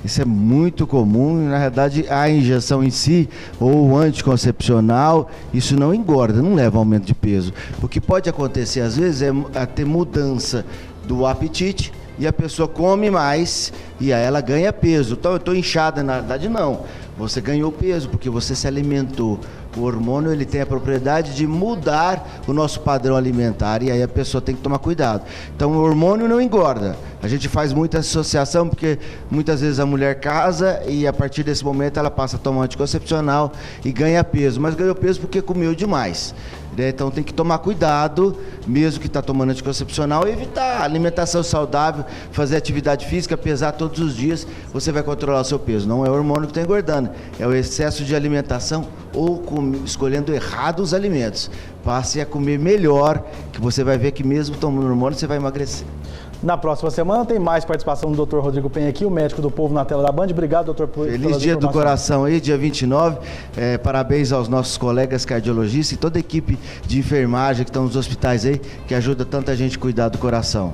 Isso é muito comum. Na verdade, a injeção em si, ou o anticoncepcional, isso não engorda, não leva a aumento de peso. O que pode acontecer às vezes é ter mudança do apetite e a pessoa come mais e aí ela ganha peso. Então eu estou inchada, na verdade não. Você ganhou peso porque você se alimentou. O hormônio ele tem a propriedade de mudar o nosso padrão alimentar e aí a pessoa tem que tomar cuidado. Então o hormônio não engorda. A gente faz muita associação porque muitas vezes a mulher casa e a partir desse momento ela passa a tomar um anticoncepcional e ganha peso. Mas ganhou peso porque comeu demais. Então tem que tomar cuidado, mesmo que está tomando anticoncepcional, evitar alimentação saudável, fazer atividade física, pesar todos os dias, você vai controlar o seu peso. Não é o hormônio que está engordando, é o excesso de alimentação ou escolhendo errado os alimentos. Passe a comer melhor, que você vai ver que mesmo tomando hormônio você vai emagrecer. Na próxima semana tem mais participação do Dr. Rodrigo Penha aqui, o médico do povo na tela da Band. Obrigado, doutor, por Feliz Dia do Coração aí, dia 29. Parabéns aos nossos colegas cardiologistas e toda a equipe de enfermagem que estão nos hospitais aí, que ajuda tanta gente a cuidar do coração.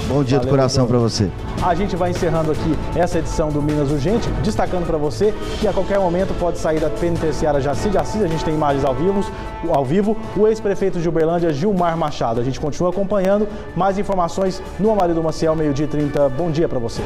Bom dia do coração para você. A gente vai encerrando aqui essa edição do Minas Urgente, destacando para você que a qualquer momento pode sair da penitenciária Jaci de Assis. A gente tem imagens ao vivo, o ex-prefeito de Uberlândia, Gilmar Machado. A gente continua acompanhando mais informações no Amarildo Maciel, 12h30. Bom dia para você.